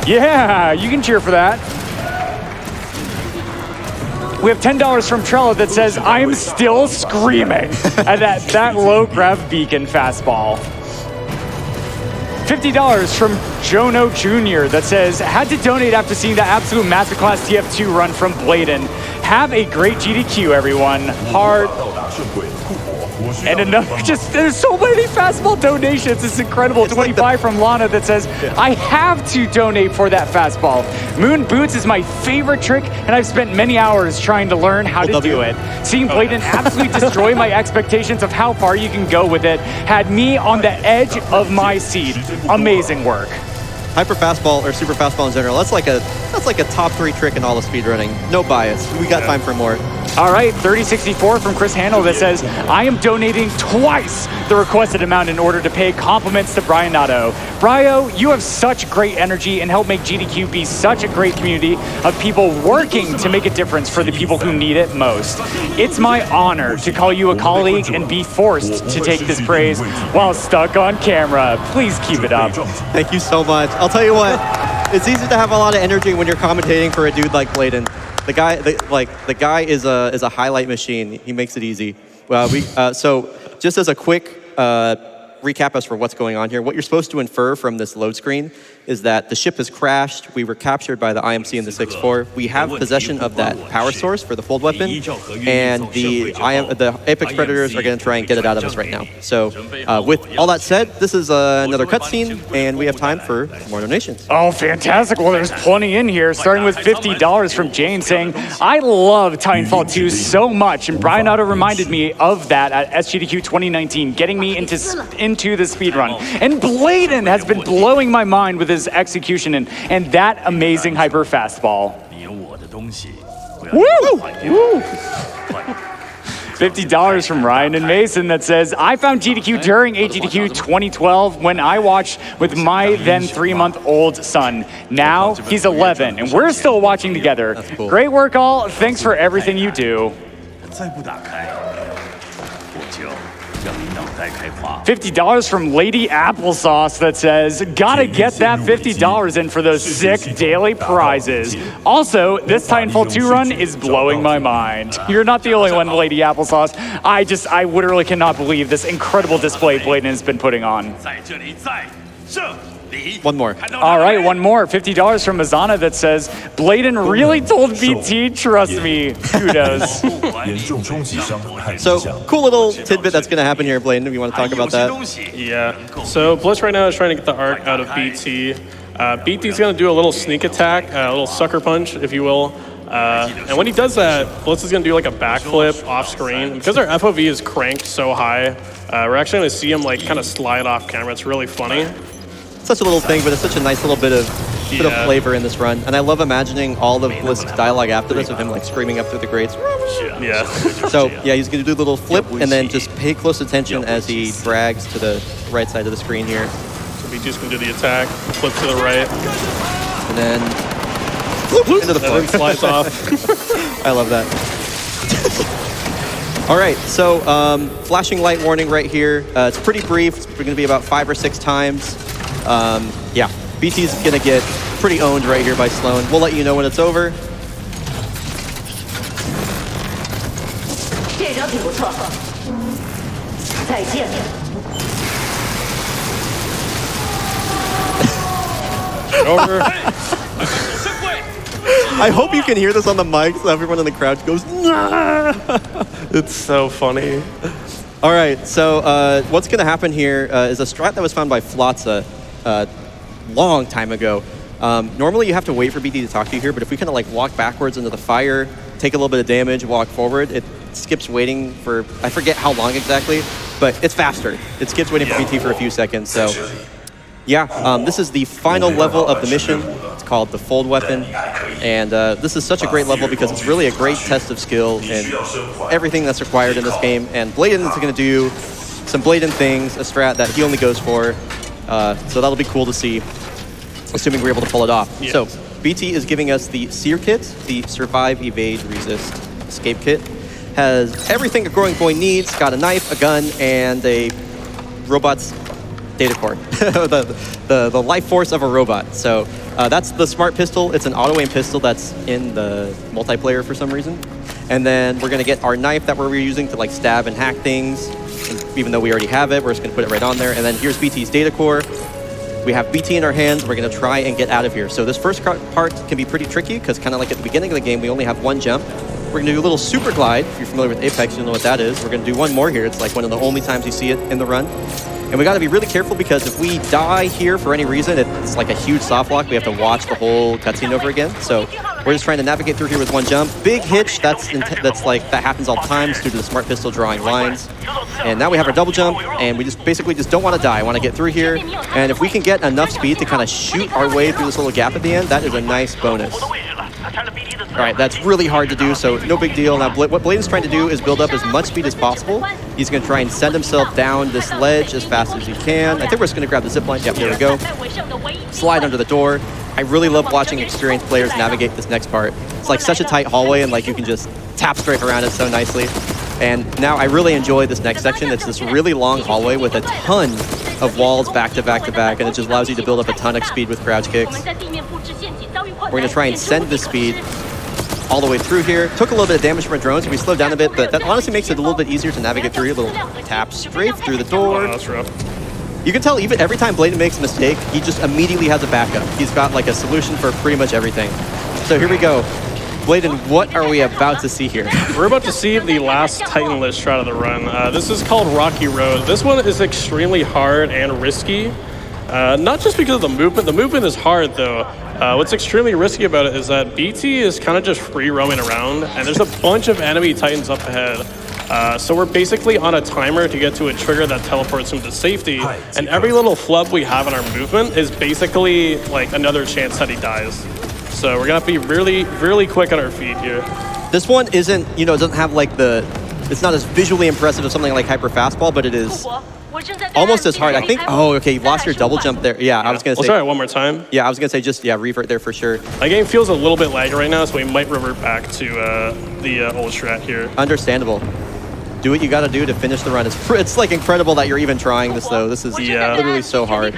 Yeah, you can cheer for that. We have $10 from Trello that says, I am still screaming at that low grab beacon fastball. $50 from Jono Jr. that says, had to donate after seeing the absolute masterclass TF2 run from Blaidan. Have a great GDQ, everyone. Hard. And another, there's so many fastball donations. It's incredible. It's 25 from Lana that says, I have to donate for that fastball. Moon Boots is my favorite trick, and I've spent many hours trying to learn how to do it. Seeing Blaidan absolutely destroy my expectations of how far you can go with it had me on the edge of my seat. Amazing work. Hyper fastball or super fastball in general, that's like a top 3 trick in all of speedrunning. No bias. We got time for more. All right, 3064 from Chris Handel that says, I am donating twice the requested amount in order to pay compliments to bryonato. Bryo, you have such great energy and help make GDQ be such a great community of people working to make a difference for the people who need it most. It's my honor to call you a colleague and be forced to take this praise while stuck on camera. Please keep it up. Thank you so much. I'll tell you what, it's easy to have a lot of energy when you're commentating for a dude like Blaidan. The guy is a highlight machine. He makes it easy. So just as a quick recap as for what's going on here, what you're supposed to infer from this load screen is that the ship has crashed. We were captured by the IMC and the 6-4. We have possession of that power source for the fold weapon, and the Apex Predators are going to try and get it out of us right now. So with all that said, this is another cutscene, and we have time for more donations. Oh, fantastic. Well, there's plenty in here, starting with $50 from Jane saying, I love Titanfall 2 so much, and bryonato reminded me of that at SGDQ 2019, getting me into the speedrun. And Blaidan has been blowing my mind with his execution and that amazing hyper fastball. Woo! $50 from Ryan and Mason that says, I found GDQ during AGDQ 2012 when I watched with my then 3-month-old son. Now he's 11 and we're still watching together. That's cool. Great work all. Thanks for everything you do. $50 from Lady Applesauce that says, gotta get that $50 in for those sick daily prizes. Also, this Titanfall 2 run is blowing my mind. You're not the only one, Lady Applesauce. I literally cannot believe this incredible display Blaidan has been putting on. One more. All right, one more. $50 from Mazana that says, Blaidan really told BT, trust me. Kudos. So, cool little tidbit that's going to happen here, Blaidan, if you want to talk about that. Yeah. So Bliss right now is trying to get the arc out of BT. BT's going to do a little sneak attack, a little sucker punch, if you will. And when he does that, Blitz is going to do like a backflip off screen. Because our FOV is cranked so high, we're actually going to see him like kind of slide off camera. It's really funny. Such a little thing, but it's such a nice little bit of flavor in this run. And I love imagining all of Bliss' dialogue after this of him like screaming up through the grates. Yeah. So yeah, he's going to do the little flip and then just pay close attention as he drags to the right side of the screen here. So BT's going to do the attack, flip to the right. And then into the floor. Slides off. I love that. All right, so flashing light warning right here. It's pretty brief. It's going to be about 5 or 6 times. Yeah, BT's going to get pretty owned right here by Sloan. We'll let you know when it's over. Over. I hope you can hear this on the mic so everyone in the crowd goes, nah! It's so funny. All right, so what's going to happen here is a strat that was found by Flotza long time ago. Normally you have to wait for BT to talk to you here, but if we kind of like walk backwards into the fire, take a little bit of damage, walk forward, it skips waiting for, I forget how long exactly, but it's faster. It skips waiting for BT for a few seconds, so yeah, this is the final level of the mission. It's called the Fold Weapon, and this is such a great level because it's really a great test of skill and everything that's required in this game, and Blaidan is going to do some Blaidan things, a strat that he only goes for, so that'll be cool to see, assuming we're able to pull it off. Yeah. So BT is giving us the Seer Kit, the Survive, Evade, Resist, Escape Kit. Has everything a growing boy needs, got a knife, a gun, and a robot's data core, the life force of a robot. So That's the smart pistol. It's an auto-aim pistol that's in the multiplayer for some reason. And then we're gonna get our knife that we're using to like stab and hack things. And even though we already have it, we're just gonna put it right on there. And then here's BT's data core. We have BT in our hands. We're gonna try and get out of here. So this first part can be pretty tricky because kind of like at the beginning of the game, we only have one jump. We're gonna do a little super glide. If you're familiar with Apex, you'll know what that is. We're gonna do one more here. It's like one of the only times you see it in the run. And we gotta be really careful because if we die here for any reason, it's like a huge soft lock. We have to watch the whole cutscene over again. So we're just trying to navigate through here with one jump. Big hitch, that happens all the time due to the smart pistol drawing lines. And now we have our double jump, and we just basically just don't want to die. I want to get through here. And if we can get enough speed to kind of shoot our way through this little gap at the end, that is a nice bonus. All right, that's really hard to do, so no big deal. Now, what Blaidan's trying to do is build up as much speed as possible. He's going to try and send himself down this ledge as fast as he can. I think we're just going to grab the zip line. Yep, there we go. Slide under the door. I really love watching experienced players navigate this next part. It's like such a tight hallway, and like you can just tap straight around it so nicely. And now I really enjoy this next section. It's this really long hallway with a ton of walls back to back to back, and it just allows you to build up a ton of speed with crouch kicks. We're going to try and send the speed all the way through here. Took a little bit of damage from our drones, so we slowed down a bit, but that honestly makes it a little bit easier to navigate through here. A little tap straight through the door. That's rough. You can tell even every time Blaidan makes a mistake, he just immediately has a backup. He's got like a solution for pretty much everything. So here we go. Blaidan, what are we about to see here? We're about to see the last Titanless strat of the run. This is called Rocky Road. This one is extremely hard and risky. Not just because of the movement. The movement is hard, though. What's extremely risky about it is that BT is kind of just free roaming around, and there's a bunch of enemy Titans up ahead. So we're basically on a timer to get to a trigger that teleports him to safety, and every little flub we have in our movement is basically like another chance that he dies. So we're gonna have to be really, really quick on our feet here. This one isn't, you know, it doesn't have like it's not as visually impressive as something like Hyper Fastball, but it is almost as hard. I think, oh, okay, you lost your double jump there. Yeah, I was gonna say. We'll try it one more time. Yeah, I was gonna say just, yeah, revert there for sure. My game feels a little bit laggy right now, so we might revert back to the old strat here. Understandable. Do what you gotta do to finish the run. It's like incredible that you're even trying this though. This is literally so hard.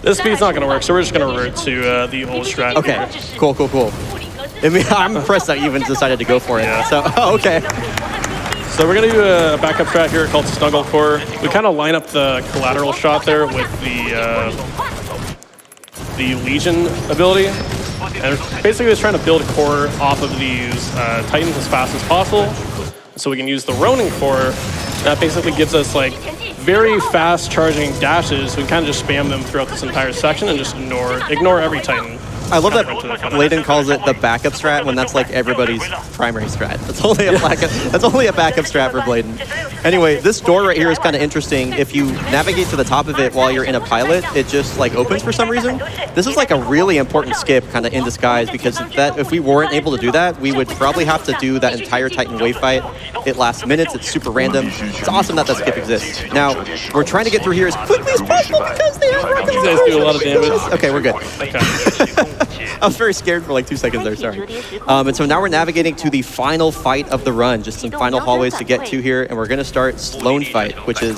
This speed's not gonna work, so we're just gonna revert to the old strat. Okay, here. cool. I mean, I'm impressed that you even decided to go for it. Yeah. So, okay. So we're gonna do a backup strat here called Snuggle Core. We kind of line up the collateral shot there with the Legion ability. And basically just trying to build a core off of these Titans as fast as possible. So we can use the Ronin core. That basically gives us like very fast charging dashes. We can kind of just spam them throughout this entire section and just ignore every Titan. I love that Blaidan calls it the backup strat when that's like everybody's primary strat. That's only a backup strat for Blaidan. Anyway, this door right here is kind of interesting. If you navigate to the top of it while you're in a pilot, it just like opens for some reason. This is like a really important skip kind of in disguise, because if we weren't able to do that, we would probably have to do that entire Titan wave fight. It lasts minutes, it's super random. It's awesome that skip exists. Now, we're trying to get through here as quickly as possible because they have rocket You guys do a lot of damage. Okay, we're good. Okay. I was very scared for like 2 seconds there, sorry. And so now we're navigating to the final fight of the run, just some final hallways to get to here, and we're gonna start Sloan fight, which is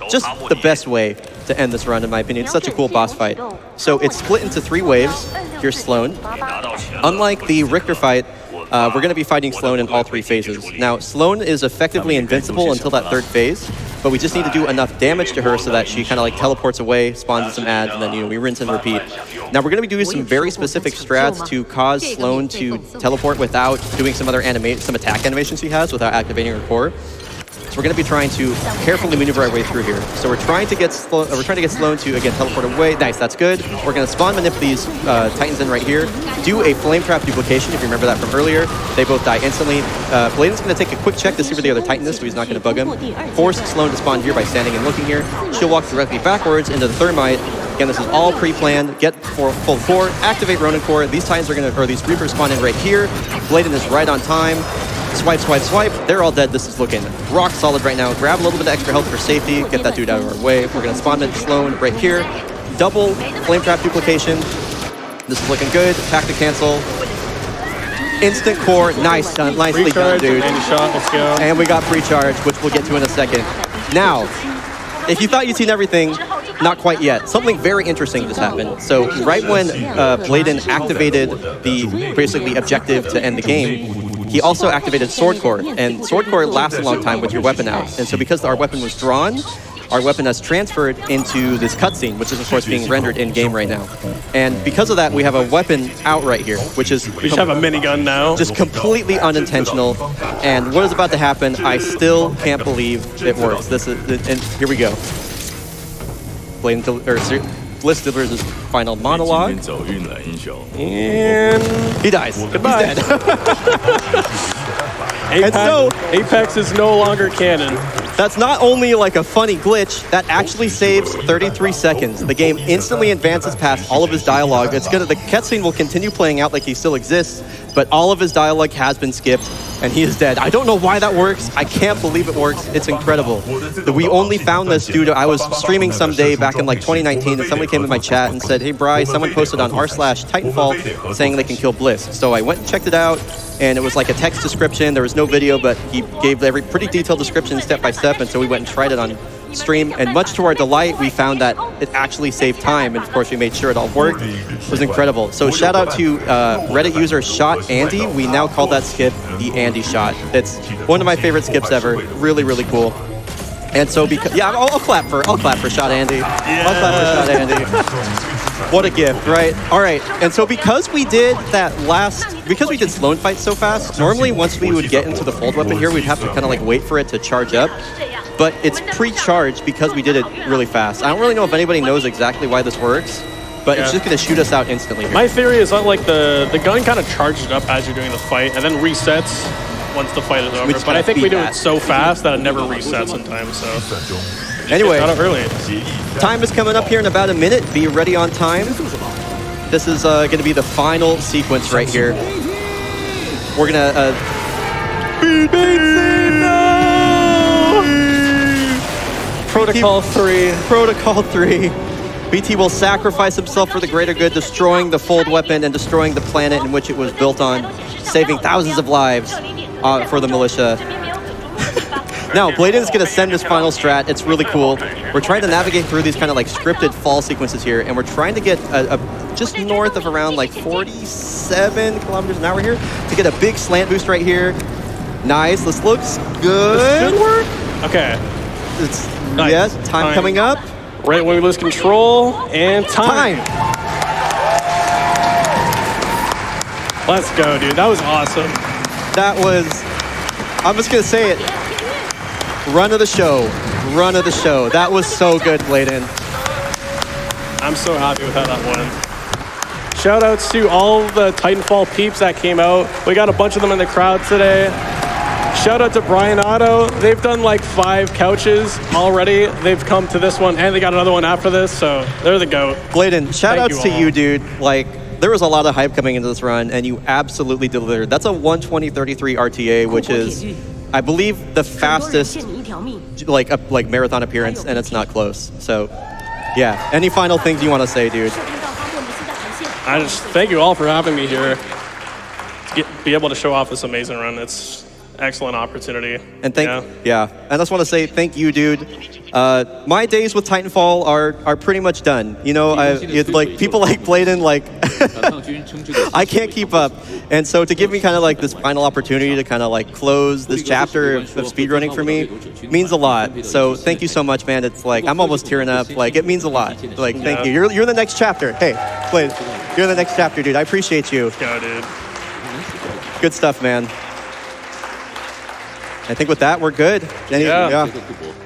just the best way to end this run, in my opinion. It's such a cool boss fight. So it's split into 3 waves. Here's Sloan. Unlike the Richter fight, we're going to be fighting Sloan in all 3 phases. Now, Sloan is effectively invincible until that 3rd phase, but we just need to do enough damage to her so that she kind of like teleports away, spawns in some ads, and then, you know, we rinse and repeat. Now, we're going to be doing some very specific strats to cause Sloan to teleport without doing some attack animation she has without activating her core. So we're going to be trying to carefully maneuver our way through here. So we're trying to get Sloan to, again, teleport away. Nice, that's good. We're going to spawn manip these Titans in right here. Do a flame trap duplication, if you remember that from earlier. They both die instantly. Blaidan's going to take a quick check to see where the other Titan is, so he's not going to bug him. Force Sloan to spawn here by standing and looking here. She'll walk directly backwards into the Thermite. Again, this is all pre-planned. Get full core, activate Ronin core. These Titans are going to, or these Reapers spawn in right here. Blaidan is right on time. Swipe, swipe, swipe. They're all dead. This is looking rock solid right now. Grab a little bit of extra health for safety. Get that dude out of our way. We're going to spawn in Sloan right here. Double flame trap duplication. This is looking good. Attack to cancel. Instant core. Nice. Nicely done, dude. Shot. Let's go. And we got pre-charge, which we'll get to in a second. Now, if you thought you'd seen everything, not quite yet. Something very interesting just happened. So right when Blaidan activated the basically objective to end the game, he also activated Sword Core, and Sword Core lasts a long time with your weapon out. And so because our weapon was drawn, our weapon has transferred into this cutscene, which is of course being rendered in-game right now. And because of that, we have a weapon out right here, which is... We just have a minigun now. Just completely unintentional. And what is about to happen, I still can't believe it works. This is, and here we go. Bliss delivers his final monologue. And he dies. Goodbye. He's dead. And so Apex is no longer canon. That's not only like a funny glitch, that actually saves 33 seconds. The game instantly advances past all of his dialogue. The cutscene will continue playing out like he still exists, but all of his dialogue has been skipped, and he is dead. I don't know why that works. I can't believe it works. It's incredible. We only found this due to, I was streaming someday back in like 2019, and somebody came in my chat and said, hey, Bri, someone posted on r/Titanfall saying they can kill Bliss. So I went and checked it out, and it was like a text description. There was no video, but he gave every pretty detailed description step by step, and so we went and tried it on stream, and much to our delight, we found that it actually saved time, and of course we made sure it all worked. It was incredible. So shout out to Reddit user Shot Andy. We now call that skip the Andy shot. It's one of my favorite skips ever. Really, really cool. And so because I'll clap for Shot Andy. Yeah. I'll clap for Shot Andy. What a gift, right? All right. And so because we did Sloan fight so fast, normally once we would get into the fold weapon here, we'd have to kind of like wait for it to charge up. But it's pre-charged because we did it really fast. I don't really know if anybody knows exactly why this works, but it's just going to shoot us out instantly here. My theory is that like the gun kind of charges up as you're doing the fight and then resets once the fight is over. But I think we do it so fast that it never resets in time, so... Anyway, early. Time is coming up here in about a minute. Be ready on time. This is going to be the final sequence right here. We're going to... Protocol 3. Protocol 3. BT will sacrifice himself for the greater good, destroying the fold weapon and destroying the planet in which it was built on, saving thousands of lives for the militia. Now, Blaidan's going to send his final strat. It's really cool. We're trying to navigate through these kind of like scripted fall sequences here, and we're trying to get just north of around like 47 kilometers an hour here to get a big slant boost right here. Nice. This looks good. This should work. Okay. It's nice. Yes, time coming up. Right when we lose control, and time. Let's go, dude. That was awesome. That was, I'm just going to say it, run of the show. Run of the show. That was so good, Blaidan. I'm so happy with how that went. Shout outs to all the Titanfall peeps that came out. We got a bunch of them in the crowd today. Shout out to bryonato. They've done like 5 couches already. They've come to this one, and they got another one after this, so they're the GOAT. Blaidan, shout outs to you, dude. Like, there was a lot of hype coming into this run, and you absolutely delivered. That's a 1:20:33 RTA, which is, I believe, the fastest like marathon appearance, and it's not close. So, yeah. Any final things you want to say, dude? I just thank you all for having me here to be able to show off this amazing run. It's excellent opportunity. And and I just want to say thank you, dude. My days with Titanfall are pretty much done. You know, like people like Blaidan, like I can't keep up. And so to give me kind of like this final opportunity to kind of like close this chapter of speedrunning for me means a lot. So thank you so much, man. It's like I'm almost tearing up. Like it means a lot. Like thank you. You're the next chapter. Hey, Blaidan, you're the next chapter, dude. I appreciate you. Let's go, dude. Good stuff, man. I think with that, we're good.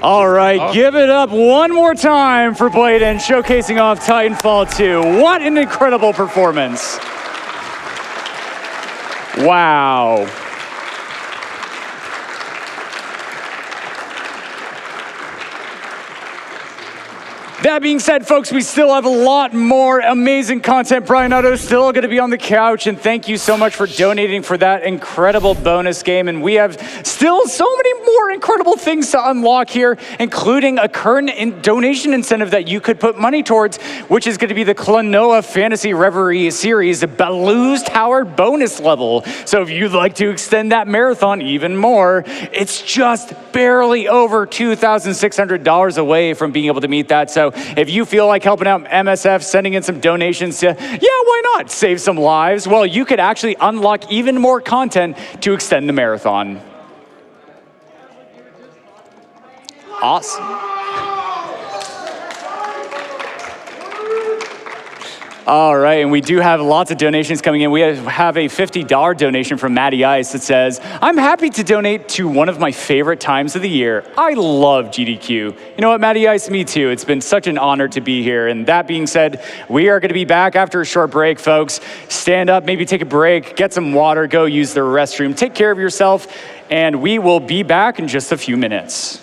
All right, give it up one more time for Blaidan, showcasing off Titanfall 2. What an incredible performance. Wow. That being said, folks, we still have a lot more amazing content. bryonato is still going to be on the couch, and thank you so much for donating for that incredible bonus game. And we have still so many more incredible things to unlock here, including a current donation incentive that you could put money towards, which is going to be the Klonoa Fantasy Reverie series, the Baloo's Tower bonus level. So if you'd like to extend that marathon even more, it's just barely over $2,600 away from being able to meet that. So So if you feel like helping out MSF, sending in some donations to, yeah, why not save some lives? Well, you could actually unlock even more content to extend the marathon. Awesome. All right, and we do have lots of donations coming in. We have a $50 donation from Matty Ice that says, I'm happy to donate to one of my favorite times of the year. I love GDQ. You know what, Matty Ice, me too. It's been such an honor to be here. And that being said, we are gonna be back after a short break, folks. Stand up, maybe take a break, get some water, go use the restroom, take care of yourself, and we will be back in just a few minutes.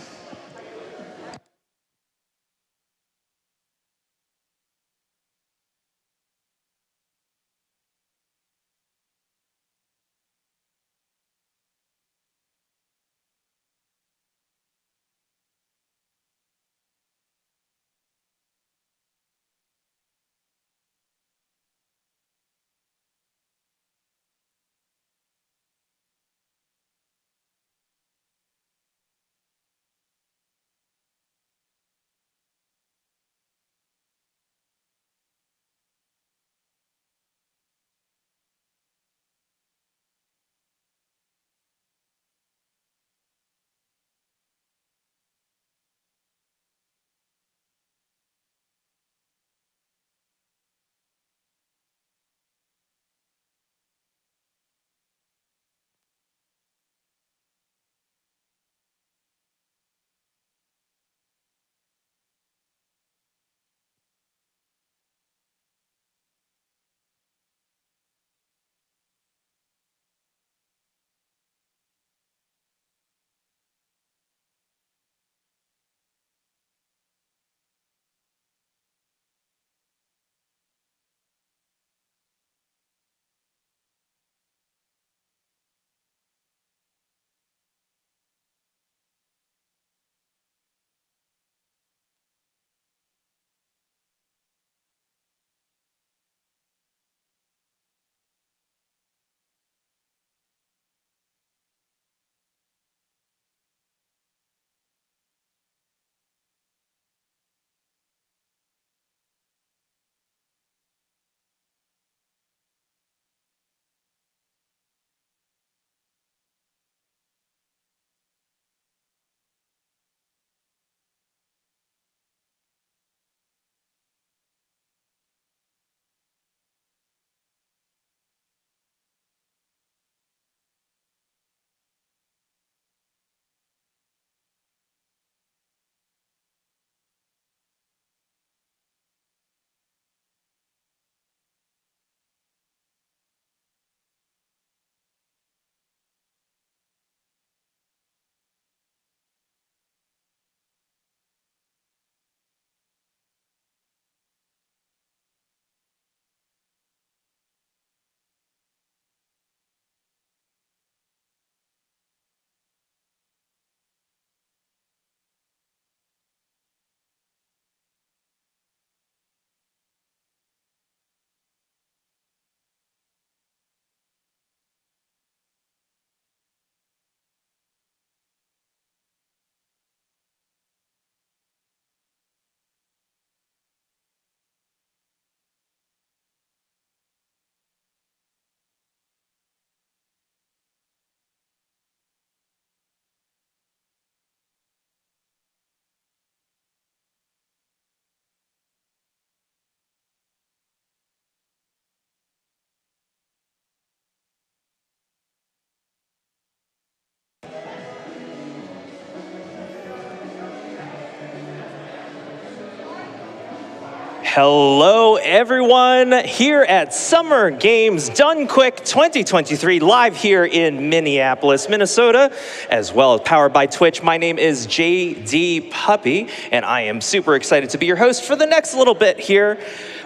Hello, everyone, here at Summer Games Done Quick 2023, live here in Minneapolis, Minnesota, as well as powered by Twitch. My name is JD Puppy, and I am super excited to be your host for the next little bit here.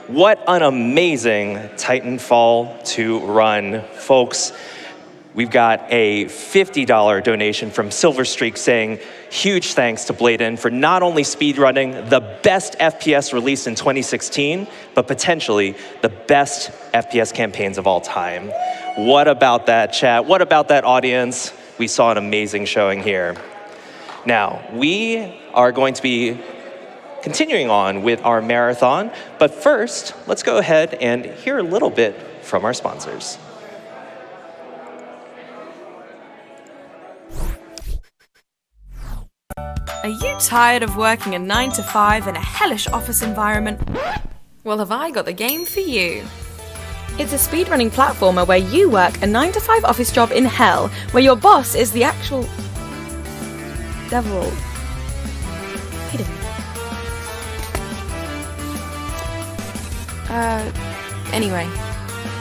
What an amazing Titanfall to run, folks. We've got a $50 donation from Silver Streak saying, huge thanks to Blaidan for not only speedrunning the best FPS released in 2016, but potentially the best FPS campaigns of all time. What about that, chat? What about that, audience? We saw an amazing showing here. Now, we are going to be continuing on with our marathon. But first, let's go ahead and hear a little bit from our sponsors. Are you tired of working a 9 to 5 in a hellish office environment? Well, have I got the game for you. It's a speedrunning platformer where you work a 9 to 5 office job in hell, where your boss is the actual devil. Wait a minute. Anyway.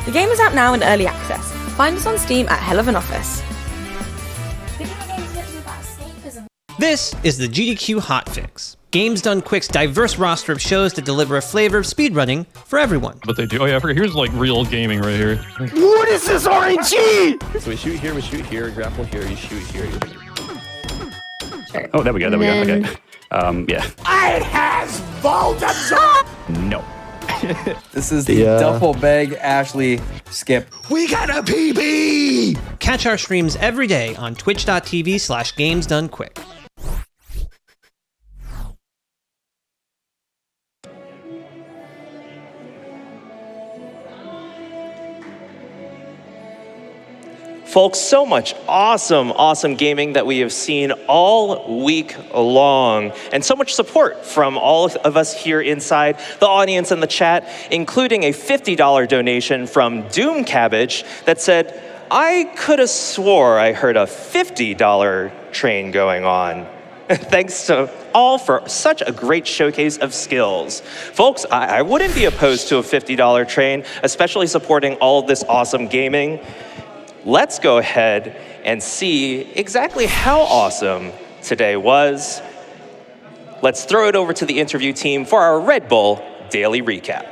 The game is out now in early access. Find us on Steam at Hell of an Office. This is the GDQ Hotfix. Games Done Quick's diverse roster of shows that deliver a flavor of speedrunning for everyone. But they do. Oh yeah, I forget. Here's like real gaming right here. What is this RNG? So we shoot here, grapple here, you shoot here. Sure. Oh, there we go. Okay. Yeah. It has Voldemort! No. This is the duffel bag Ashley skip. We got a PB! Catch our streams every day on twitch.tv/gamesdonequick. Folks, so much awesome gaming that we have seen all week long, and so much support from all of us here inside, the audience and the chat, including a $50 donation from Doom Cabbage that said, I could have swore I heard a $50 train going on. Thanks to all for such a great showcase of skills. Folks, I wouldn't be opposed to a $50 train, especially supporting all of this awesome gaming. Let's go ahead and see exactly how awesome today was. Let's throw it over to the interview team for our Red Bull Daily Recap.